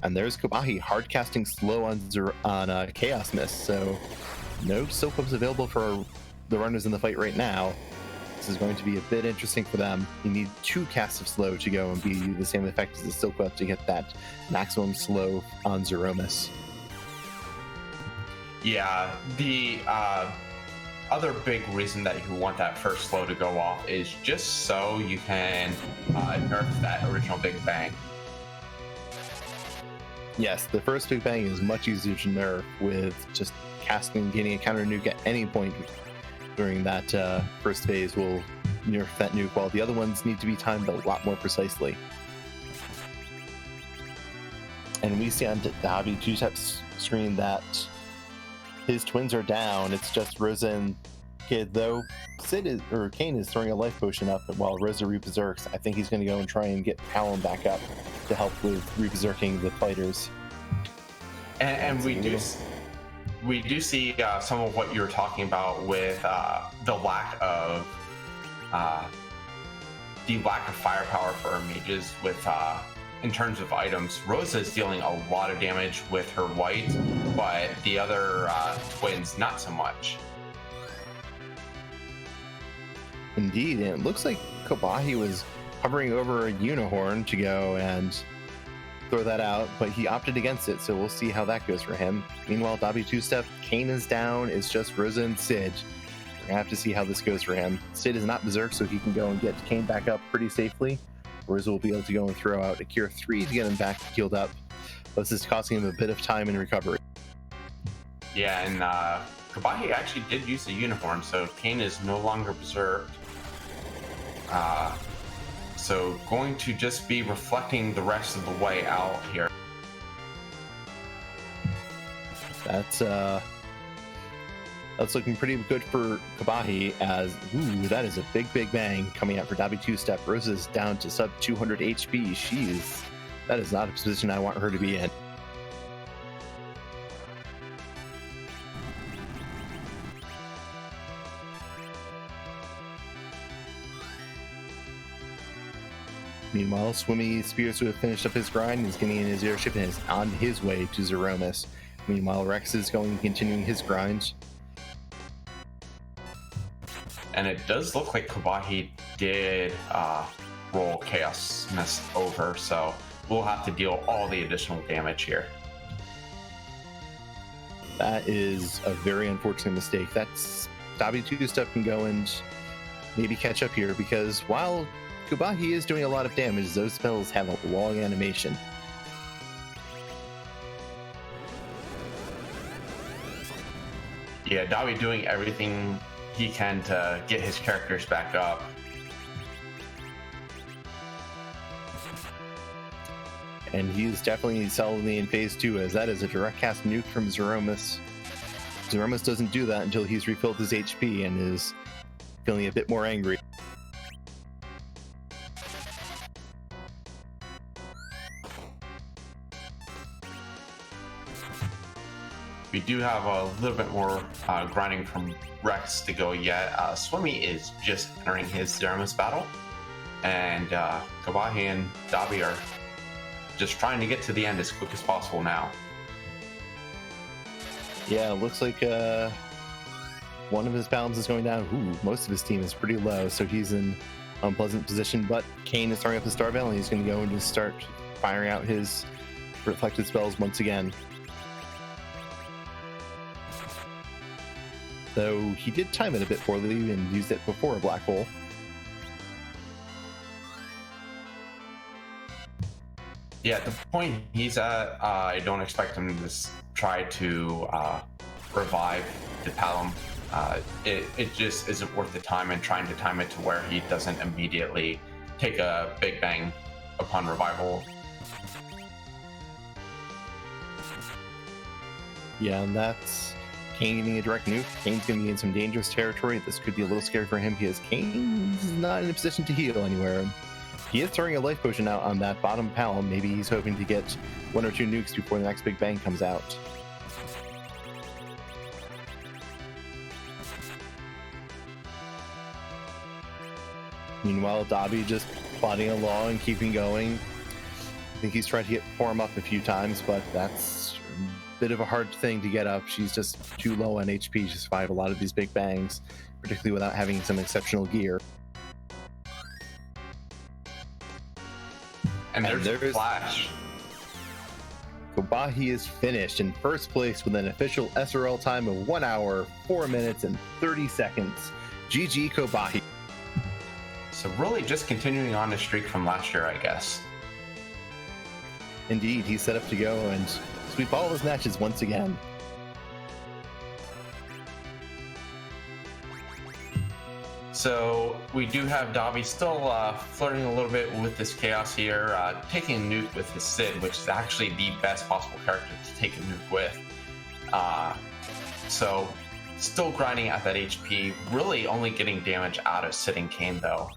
And there's Kobahi hard casting slow on Chaos Mist, so no silk webs available for the runners in the fight right now. This is going to be a bit interesting for them. You need 2 casts of slow to go and be the same effect as the silk web to get that maximum slow on Zemus.
Yeah, the other big reason that you want that first slow to go off is just so you can nerf that original Big Bang.
Yes, the first Big Bang is much easier to nerf with just casting and getting a counter nuke at any point during that first phase will nerf that nuke, while the other ones need to be timed a lot more precisely. And we see on dobbytwostep's screen that his twins are down. It's just Rosa and Kid, though Kane is throwing a life potion up while Rosa reberserks. I think he's going to go and try and get Callum back up to help with reberserking the fighters.
And we do see some of what you were talking about with the lack of firepower for our mages with in terms of items. Rosa is dealing a lot of damage with her white, but the other twins not so much.
Indeed, and it looks like Kobahi was hovering over a unicorn to go and throw that out, but he opted against it, so we'll see how that goes for him. Meanwhile, dobbytwostep, Kane is down. It's just Rosa and Sid. We're gonna have to see how this goes for him. Sid is not berserk, so he can go and get Kane back up pretty safely. Rosa will be able to go and throw out a Cure 3 to get him back healed up. This is costing him a bit of time in recovery.
Yeah, and Kobahi actually did use the unicorn, so Kane is no longer berserked. So going to just be reflecting the rest of the way out here.
That's looking pretty good for Kobahi, as that is a big bang coming out for dobbytwostep. Rosa's down to sub 200 HP. That is not a position I want her to be in. Meanwhile, Swimmy appears to have finished up his grind and is getting in his airship and is on his way to Zemus. Meanwhile, Rex is continuing his grind.
And it does look like Kobahi did roll Chaos Mist over, so we'll have to deal all the additional damage here.
That is a very unfortunate mistake. That's dobbytwostep can go and maybe catch up here, because while Kobahi is doing a lot of damage, those spells have a long animation.
Yeah, Dobby doing everything he can to get his characters back up.
And he's definitely solidly in phase 2, as that is a direct cast nuke from Zemus. Zemus doesn't do that until he's refilled his HP and is feeling a bit more angry.
We do have a little bit more grinding from Rex to go yet. Swimmy is just entering his Zemus battle, and Kobahi and Dobby are just trying to get to the end as quick as possible now.
Yeah, it looks like one of his balance is going down. Most of his team is pretty low, so he's in unpleasant position, but Kane is throwing up the Star Veil, and he's going to go and just start firing out his reflected spells once again. Though he did time it a bit poorly and used it before a black hole.
Yeah, at the point he's at, I don't expect him to try to revive the Palom. It just isn't worth the time and trying to time it to where he doesn't immediately take a big bang upon revival.
Yeah, and that's Kane getting a direct nuke. Kane's going to be in some dangerous territory. This could be a little scary for him because Kane's not in a position to heal anywhere. He is throwing a life potion out on that bottom Palom. Maybe he's hoping to get 1 or 2 nukes before the next big bang comes out. Meanwhile, Dobby just plodding along and keeping going. I think he's tried to pour him up a few times, but that's a bit of a hard thing to get up. She's just too low on HP to survive a lot of these big bangs, particularly without having some exceptional gear.
And there's Flash.
Kobahi is finished in first place with an official SRL time of 1 hour, 4 minutes, and 30 seconds. GG Kobahi.
So really just continuing on the streak from last year, I guess.
Indeed, he's set up to go and sweep all his matches once again.
So we do have Dobby still flirting a little bit with this chaos here, taking a nuke with his Sid, which is actually the best possible character to take a nuke with. So still grinding at that HP, really only getting damage out of Sid and Kane though.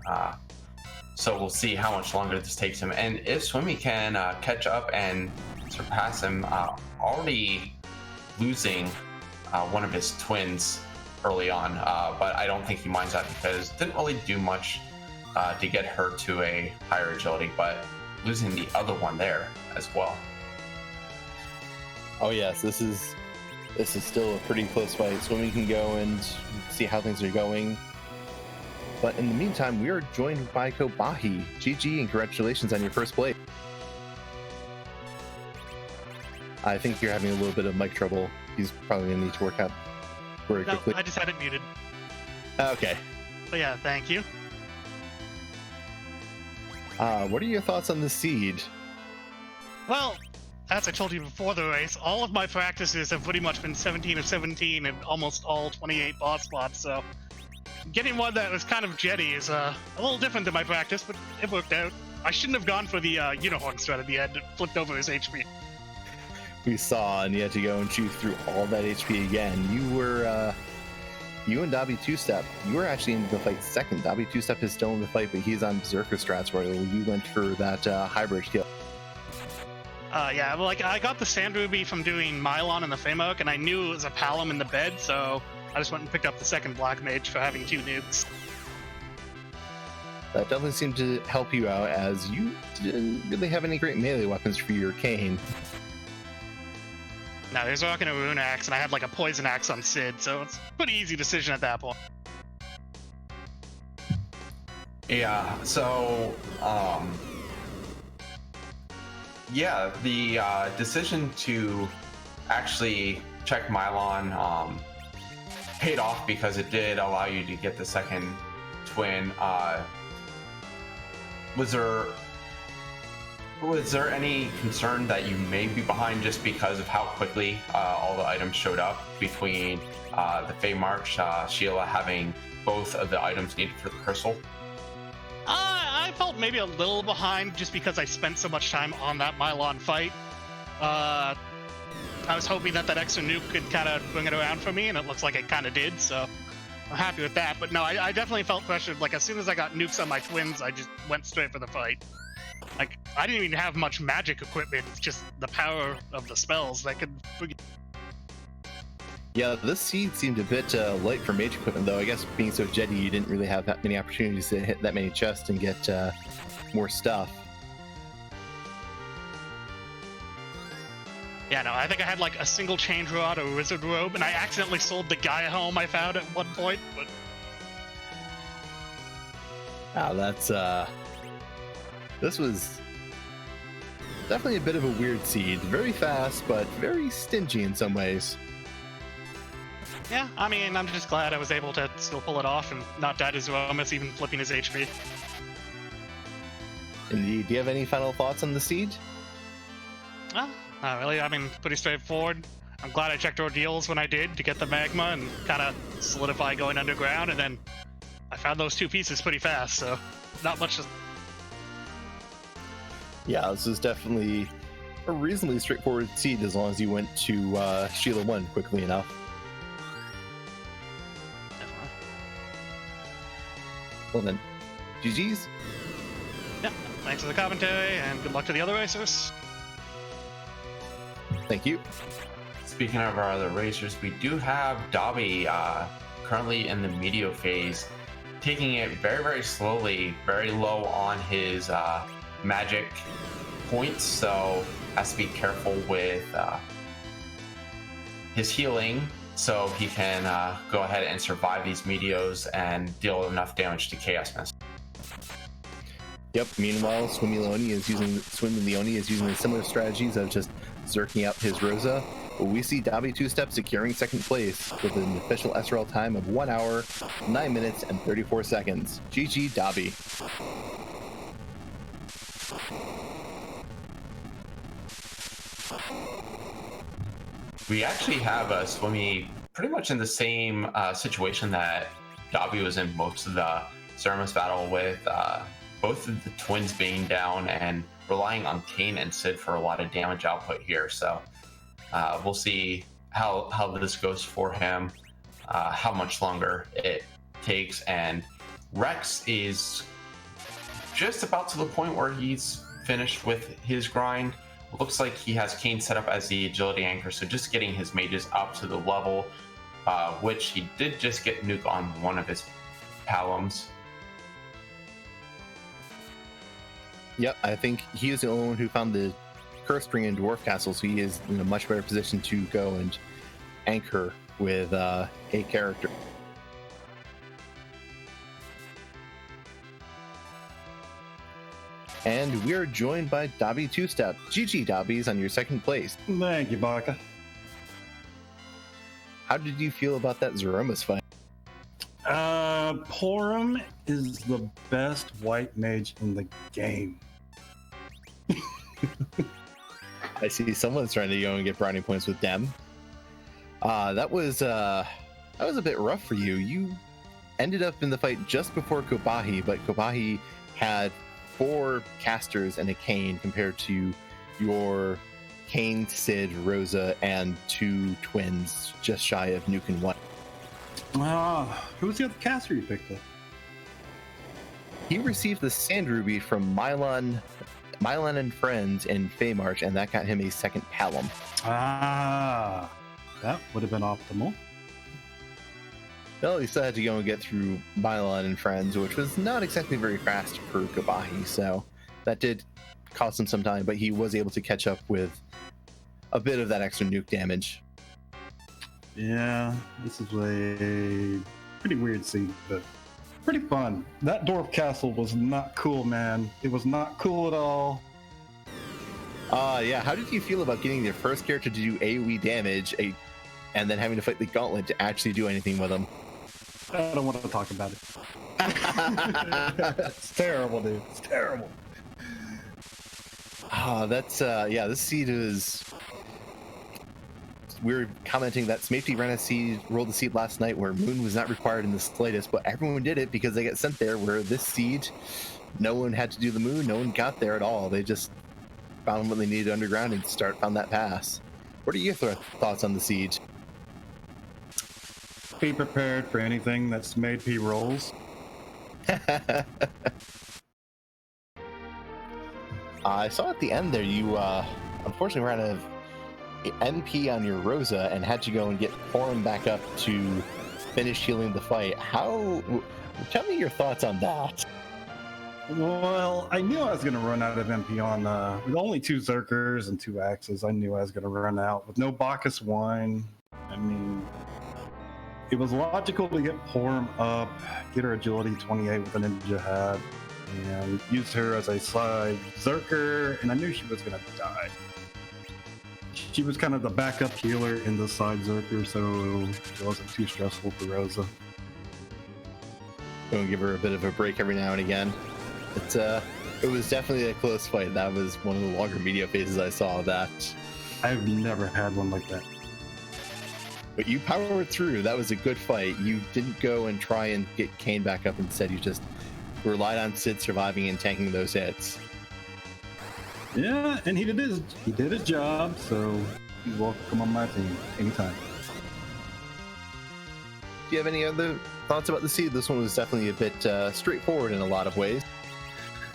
So we'll see how much longer this takes him. And if Swimmy can catch up and surpass him, already losing one of his twins early on, but I don't think he minds that because didn't really do much to get her to a higher agility, but losing the other one there as well.
Oh yes, this is still a pretty close fight. Swimmy can go and see how things are going. But in the meantime, we are joined by Kobahi. GG and congratulations on your first play. I think you're having a little bit of mic trouble. He's probably going to need to work out very quickly.
I just had it muted.
Okay.
But yeah, thank you.
What are your thoughts on the seed?
Well, as I told you before the race, all of my practices have pretty much been 17 of 17 and almost all 28 boss spots, so getting one that was kind of jetty is a little different than my practice, but it worked out. I shouldn't have gone for the unicorn strategy. I had flipped over his HP.
We saw, and you had to go and chew through all that HP again. You and dobbytwostep, you were actually in the fight second. dobbytwostep is still in the fight, but he's on Berserker strats where you went for that hybrid kill.
Yeah, well, like, I got the Sand Ruby from doing Mylon in the Feymark, and I knew it was a Palom in the bed, so I just went and picked up the second Black Mage for having 2 nukes.
That definitely seemed to help you out, as you didn't really have any great melee weapons for your Kane.
Now, there's rocking a Rune Axe, and I had like a Poison Axe on Sid, so it's a pretty easy decision at that point.
Yeah, so, yeah, the decision to actually check Mylon paid off because it did allow you to get the second twin. Was there any concern that you may be behind just because of how quickly all the items showed up between the Feymark, Sheila having both of the items needed for the crystal?
I felt maybe a little behind just because I spent so much time on that Mylon fight. I was hoping that extra nuke could kind of bring it around for me, and it looks like it kind of did, so I'm happy with that. But no, I definitely felt pressured. Like, as soon as I got nukes on my twins, I just went straight for the fight. Like, I didn't even have much magic equipment, it's just the power of the spells that could...
Yeah, this seed seemed a bit light for mage equipment, though. I guess being so jetty, you didn't really have that many opportunities to hit that many chests and get more stuff.
Yeah, no, I think I had like a single change rod or wizard robe, and I accidentally sold the Gaia helm I found at one point, but...
Wow, that's this was definitely a bit of a weird seed. Very fast, but very stingy in some ways.
Yeah, I mean, I'm just glad I was able to still pull it off and not die to Zemus, even flipping his HP.
Indeed. Do you have any final thoughts on the seed?
Well, not really. I mean, pretty straightforward. I'm glad I checked ordeals when I did to get the magma and kind of solidify going underground, and then I found those two pieces pretty fast, so not much to...
Yeah, this is definitely a reasonably straightforward seed as long as you went to Sheila 1 quickly enough.
Definitely.
Well then, GG's.
Yeah, thanks for the commentary, and good luck to the other racers.
Thank you.
Speaking of our other racers, we do have Dobby currently in the medio phase, taking it very, very slowly, very low on his magic points, so has to be careful with his healing so he can go ahead and survive these medios and deal enough damage to Chaos Mist.
Yep. Meanwhile, swimmylionni is using the similar strategies of just zerking out his Rosa. But we see dobbytwostep securing second place with an official SRL time of 1 hour, 9 minutes, and 34 seconds. GG Dobby.
We actually have a Swimmy pretty much in the same situation that Dobby was in most of the Zemus battle, with both of the twins being down and relying on Kane and Sid for a lot of damage output here. So we'll see how this goes for him, how much longer it takes. And Rex is just about to the point where he's finished with his grind. It looks like he has Kane set up as the agility anchor, so just getting his mages up to the level, which he did just get nuke on one of his Palums.
Yep, I think he is the only one who found the curse ring in Dwarf Castle, so he is in a much better position to go and anchor with a character. And we are joined by dobbytwostep. GG Dobbies on your second place.
Thank you, Baka.
How did you feel about that Zemus fight?
Porum is the best white mage in the game.
I see someone's trying to go and get brownie points with Dem. That was a bit rough for you. You ended up in the fight just before Kobahi, but Kobahi had 4 casters and a Kane compared to your Kane, Sid, Rosa, and 2 twins just shy of Nuke and 1.
Who was the other caster you picked up?
He received the Sand Ruby from Mylon and Friends in Feymarch, and that got him a second Palom.
That would have been optimal.
Well, he still had to go and get through Mylon and Friends, which was not exactly very fast for Kobahi, so that did cost him some time, but he was able to catch up with a bit of that extra nuke damage.
Yeah, this is a pretty weird scene, but pretty fun. That Dwarf Castle was not cool, man. It was not cool at all.
Yeah, how did you feel about getting your first character to do AoE damage and then having to fight the gauntlet to actually do anything with him?
I don't want to talk about it. It's terrible, dude. It's terrible.
Yeah, this seed is... We were commenting that Smithy ran a seed, rolled the seed last night where Moon was not required in the slightest, but everyone did it because they got sent there, where this seed, no one had to do the Moon, no one got there at all. They just found what they needed underground and found that pass. What are your thoughts on the siege?
Be prepared for anything that's made P rolls.
I saw at the end there you unfortunately ran out of NP on your Rosa and had to go and get Porum back up to finish healing the fight. Tell me your thoughts on that.
Well, I knew I was going to run out of MP on with only 2 Zerkers and 2 Axes. I knew I was going to run out with no Bacchus wine. I mean, it was logical to get Porm up, get her agility 28 with a ninja hat, and use her as a side Zerker, and I knew she was going to die. She was kind of the backup healer in the side Zerker, so it wasn't too stressful for Rosa.
Going to give her a bit of a break every now and again. It was definitely a close fight. That was one of the longer media phases I saw of that.
I've never had one like that.
But you powered through. That was a good fight. You didn't go and try and get Kane back up. Instead, you just relied on Sid surviving and tanking those hits.
Yeah, and he did his job, so he's welcome on my team anytime.
Do you have any other thoughts about the seed? This one was definitely a bit straightforward in a lot of ways.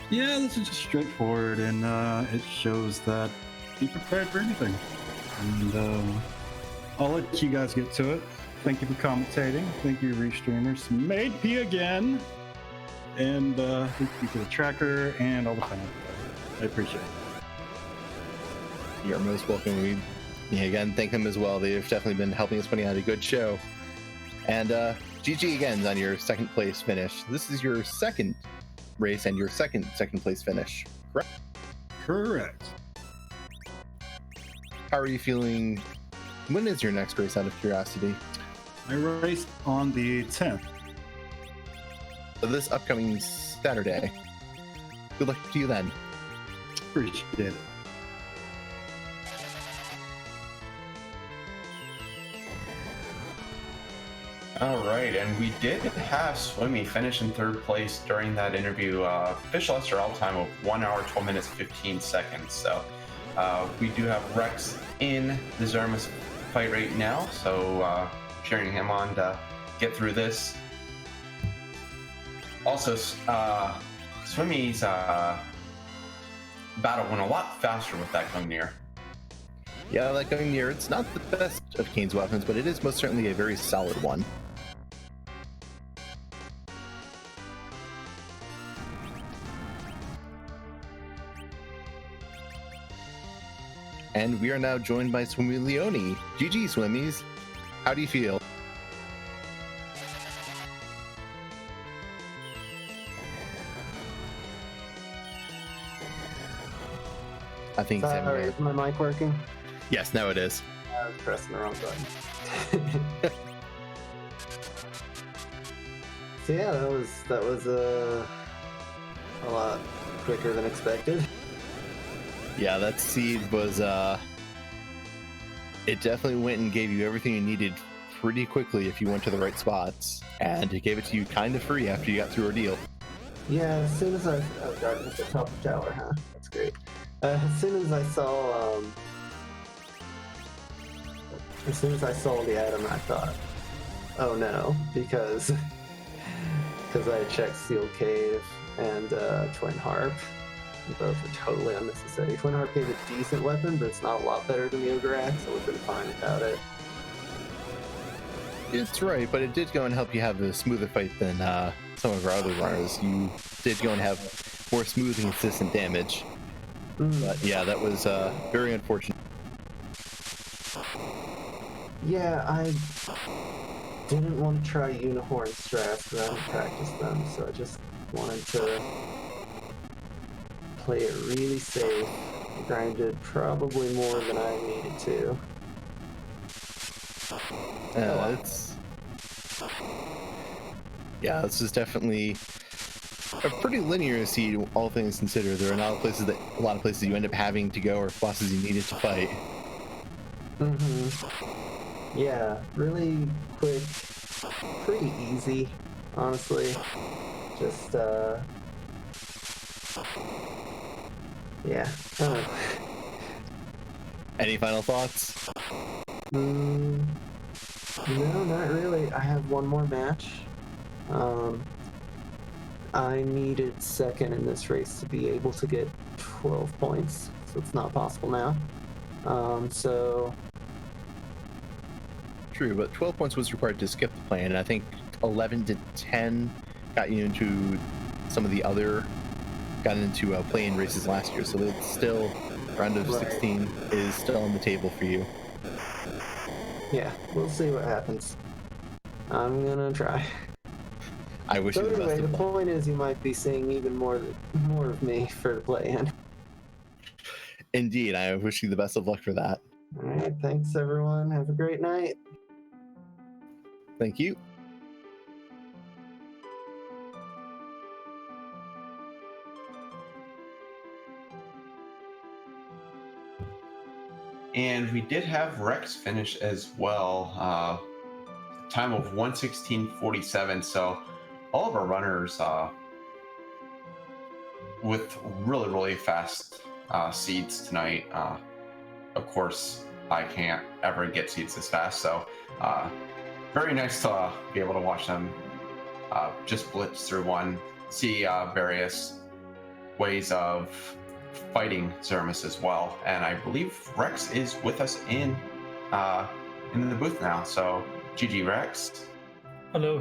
Yeah, this is just straightforward, and it shows that be prepared for anything. And I'll let you guys get to it. Thank you for commentating. Thank you, restreamers. Made P again. And thank you to the tracker and all the fans. I appreciate it.
You're most welcome. We again thank them as well. They've definitely been helping us putting out a good show. And GG again on your second place finish. This is your second race and your second place finish, correct?
Correct.
How are you feeling? When is your next race, out of curiosity?
I raced on the 10th.
So this upcoming Saturday. Good luck to you then.
Appreciate it.
All right, and we did have Swimmy finish in third place during that interview. Official SRL time of 1 hour, 12 minutes, 15 seconds. So we do have Rex in the Zemus fight right now, so cheering him on to get through this. Also, Swimmy's battle went a lot faster with that Gungnir.
Yeah, that Gungnir, it's not the best of Kane's weapons, but it is most certainly a very solid one. And we are now joined by Swimmylionni. GG, Swimmies. How do you feel? I think
Sorry, is my mic working?
Yes, now it is.
I was pressing the wrong button. So yeah, that was a lot quicker than expected.
Yeah, that seed was it definitely went and gave you everything you needed pretty quickly if you went to the right spots, and it gave it to you kind of free after you got through Ordeal.
Yeah, as soon as I darkness at top of tower, huh? That's great. As soon as I saw the item, I thought, oh no, because I checked Sealed Cave and Twin Harp. Both are totally unnecessary. Twin Harp gave a decent weapon, but it's not a lot better than the Ogre Axe, so we've been fine without it.
It's right, but it did go and help you have a smoother fight than some of our other runners. You did go and have more smooth and consistent damage. But yeah, that was very unfortunate.
Yeah, I didn't want to try Unicorn strats because I haven't practiced them, so I just wanted to play it really safe. Grinded probably more than I needed to.
This is definitely a pretty linear seed, all things considered. There are a lot of places you end up having to go, or bosses you needed to fight.
Yeah, really quick, pretty easy, honestly. Just yeah. I don't know.
Any final thoughts?
No, not really. I have one more match. I needed second in this race to be able to get 12 points, so it's not possible now. So
True, but 12 points was required to skip the plan, and I think 11 to 10 got you into some of the other play-in races last year, so it's still round of 16 is still on the table for you.
yeah, we'll see what happens. I'm gonna try.
I wish
So
you the best
anyway, the
of luck.
point is, you might be seeing even more of me for the play-in.
Indeed, I wish you the best of luck for that.
All right, thanks everyone. Have a great night.
Thank you.
And we did have Rex finish as well. Time of 1:16:47. So all of our runners with really fast seeds tonight. Of course, I can't ever get seeds this fast, so very nice to be able to watch them just blitz through one, see various ways of fighting Zemus as well. And I believe Rex is with us in the booth now. So GG Rex.
Hello.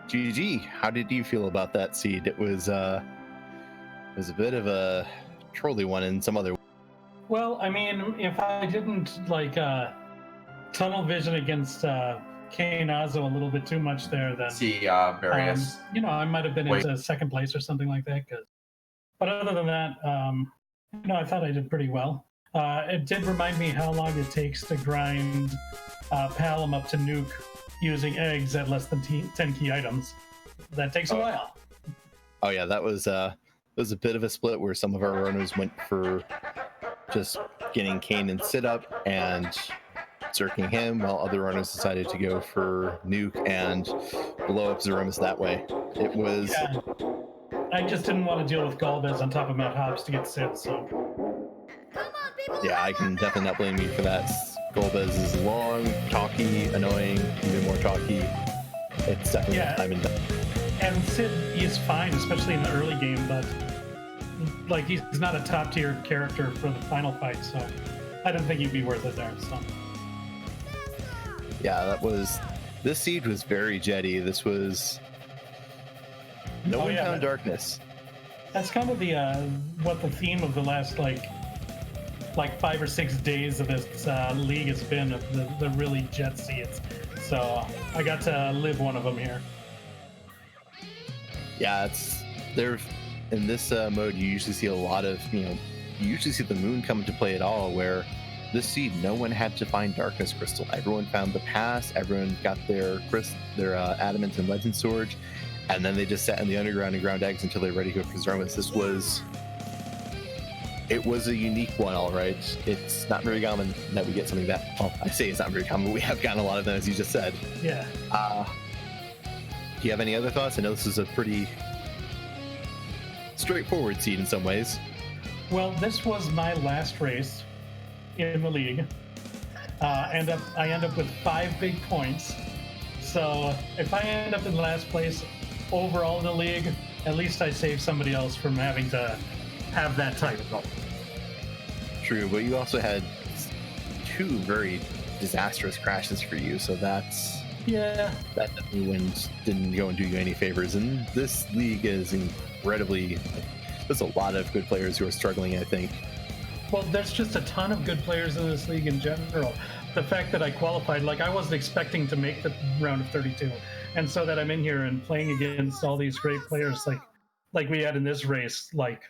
GG, how did you feel about that seed? It was a bit of a trolly one in some other.
Well, I mean, if I didn't like tunnel vision against Kainazo a little bit too much there, then
See various.
I might have been
Wait.
into second place or something like that. But other than that, I thought I did pretty well. It did remind me how long it takes to grind Palom up to nuke using eggs at less than 10 key items. That takes a while.
Oh yeah, that was a bit of a split where some of our runners went for just getting Kane and sit up and circling him, while other runners decided to go for nuke and blow up Zemus that way. It was.
Yeah. I just didn't want to deal with Galvez on top of Mount Hops to get Sid, so.
Yeah, I can definitely not blame you for that. Golbez is long, talky, annoying, even more talky. It's definitely time and
And Sid is fine, especially in the early game, but like he's not a top tier character for the final fight, so I didn't think he'd be worth it there. So
yeah, this seed was very jetty. This was no one found darkness.
That's kind of the what the theme of the last like 5 or 6 days of this league has been, of the really jet seeds. So I got to live one of them here.
Yeah, in this mode you usually see a lot of, you usually see the moon come into play at all, where this seed, no one had to find darkness crystal. Everyone found the pass, everyone got their adamant and legend sword, and then they just sat in the underground and ground eggs until they were ready to go for Zemus. It was a unique one, all right. It's not very common that we get something that, well, I say it's not very common, but we have gotten a lot of them, as you just said.
Yeah.
Do you have any other thoughts? I know this is a pretty straightforward seed in some ways.
Well, this was my last race in the league. I end up with 5 big points. So if I end up in last place overall in the league, at least I save somebody else from having to have that title.
True, but you also had 2 very disastrous crashes for you, so that definitely didn't go and do you any favors. And this league is incredibly, there's a lot of good players who are struggling, I think.
Well, there's just a ton of good players in this league in general. The fact that I qualified, like I wasn't expecting to make the round of 32, and so that I'm in here and playing against all these great players, like we had in this race, like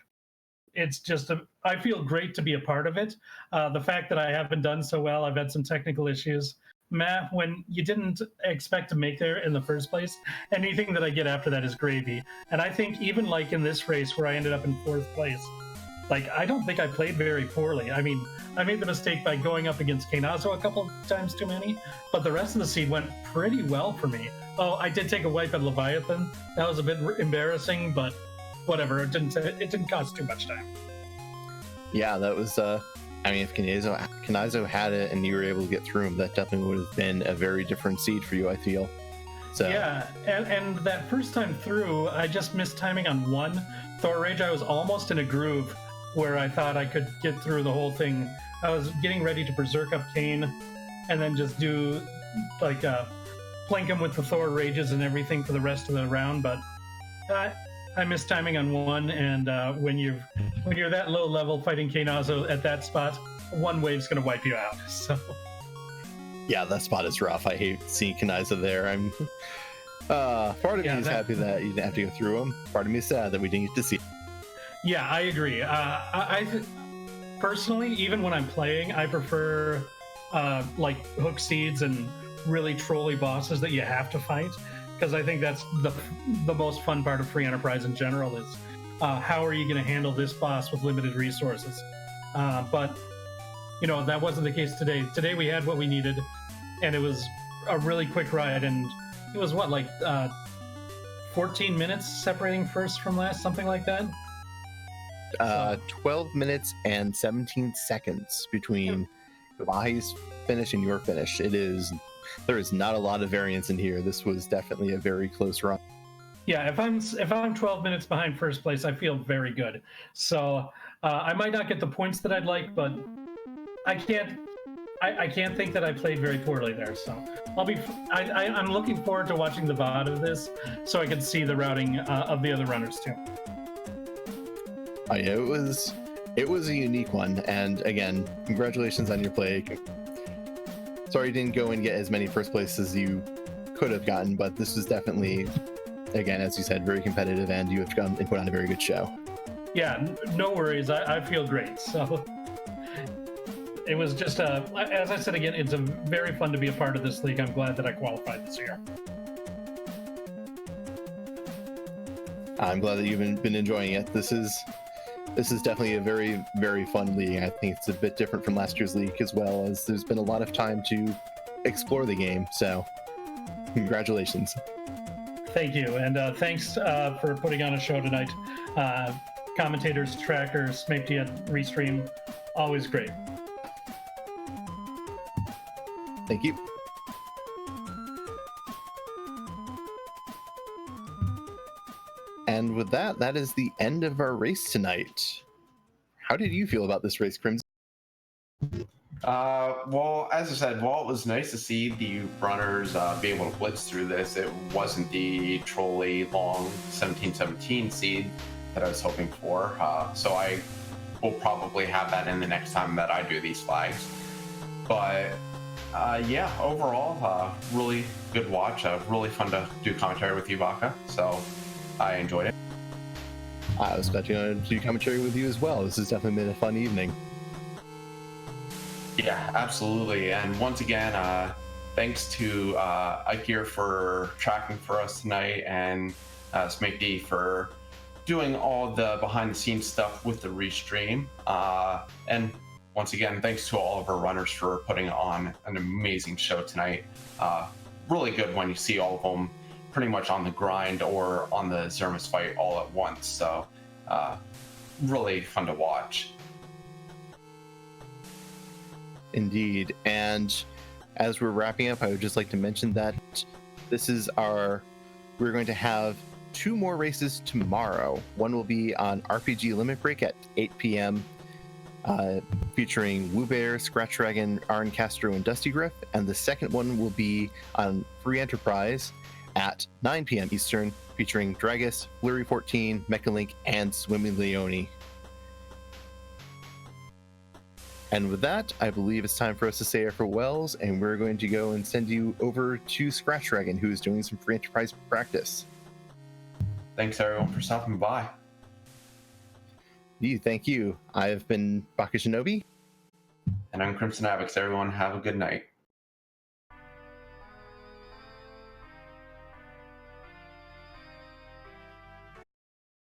it's just I feel great to be a part of it. The fact that I haven't done so well, I've had some technical issues. Matt, when you didn't expect to make there in the first place, anything that I get after that is gravy. And I think even like in this race where I ended up in 4th place, like I don't think I played very poorly. I mean, I made the mistake by going up against Kainazo a couple of times too many, but the rest of the seed went pretty well for me. Oh, I did take a wipe at Leviathan. That was a bit embarrassing, but whatever. It didn't cost too much time.
Yeah, that was. I mean, if Kainazo had it and you were able to get through him, that definitely would have been a very different seed for you, I feel. So
yeah, and that first time through, I just missed timing on one Thor Rage. I was almost in a groove where I thought I could get through the whole thing. I was getting ready to berserk up Kane and then just do like flank him with the Thor Rages and everything for the rest of the round, but I missed timing on one, and when you're that low level fighting Kainazo at that spot, one wave's gonna wipe you out. So
Yeah, that spot is rough. I hate seeing Kaniza there. I'm part of me is happy that you didn't have to go through them. Part of me is sad that we didn't get to see.
Yeah, I agree. Personally, even when I'm playing, I prefer like hook seeds and really trolly bosses that you have to fight, because I think that's the most fun part of free enterprise in general is how are you going to handle this boss with limited resources. But you know, that wasn't the case today. Today we had what we needed, and it was a really quick ride, and it was what, like 14 minutes separating first from last, something like that.
12 minutes and 17 seconds between kobahi's finish and your finish. There is not a lot of variance in here. This was definitely a very close run.
Yeah, if I'm 12 minutes behind first place, I feel very good. So I might not get the points that I'd like, but I can't think that I played very poorly there. So I'm looking forward to watching the VOD of this, so I can see the routing of the other runners too.
Oh, yeah, it was a unique one, and again, congratulations on your play. Sorry you didn't go and get as many first places as you could have gotten, but this was definitely, again, as you said, very competitive, and you have come and put on a very good show.
Yeah, no worries. I feel great. So it was just as I said again, it's very fun to be a part of this league. I'm glad that I qualified this year.
I'm glad that you've been enjoying it. This is definitely a very, very fun league. I think it's a bit different from last year's league, as well as there's been a lot of time to explore the game. So, congratulations.
Thank you, and thanks for putting on a show tonight. Commentators, trackers, Smitey and Restream, always great.
Thank you. And with that, that is the end of our race tonight. How did you feel about this race, Crimson?
Well, as I said, while it was nice to see the runners be able to blitz through this, it wasn't the trolley long 1717 seed that I was hoping for. So I will probably have that in the next time that I do these flags. But yeah, overall, really good watch. Really fun to do commentary with you, Baka. So I enjoyed it.
I was expecting to do commentary with you as well. This has definitely been a fun evening.
Yeah, absolutely. And once again, thanks to Ikir for tracking for us tonight, and Smitey for doing all the behind-the-scenes stuff with the restream. And once again, thanks to all of our runners for putting on an amazing show tonight. Really good when you see all of them pretty much on the grind or on the Zemus fight all at once. So really fun to watch.
Indeed. And as we're wrapping up, I would just like to mention that we're going to have 2 more races tomorrow. One will be on RPG Limit Break at 8 p.m. Featuring Woo Bear, Scratch Dragon, Arn Castro, and Dusty Griff. And the second one will be on Free Enterprise at 9 p.m. Eastern, featuring Dragus, Flurry 14, Mechalink, and Swimmylionni. And with that, I believe it's time for us to say our farewells, and we're going to go and send you over to Scratch Dragon, who is doing some Free Enterprise practice.
Thanks everyone for stopping by.
Thank you. I've been Bakashinobi.
And I'm CromsonAvix. Everyone have a good night.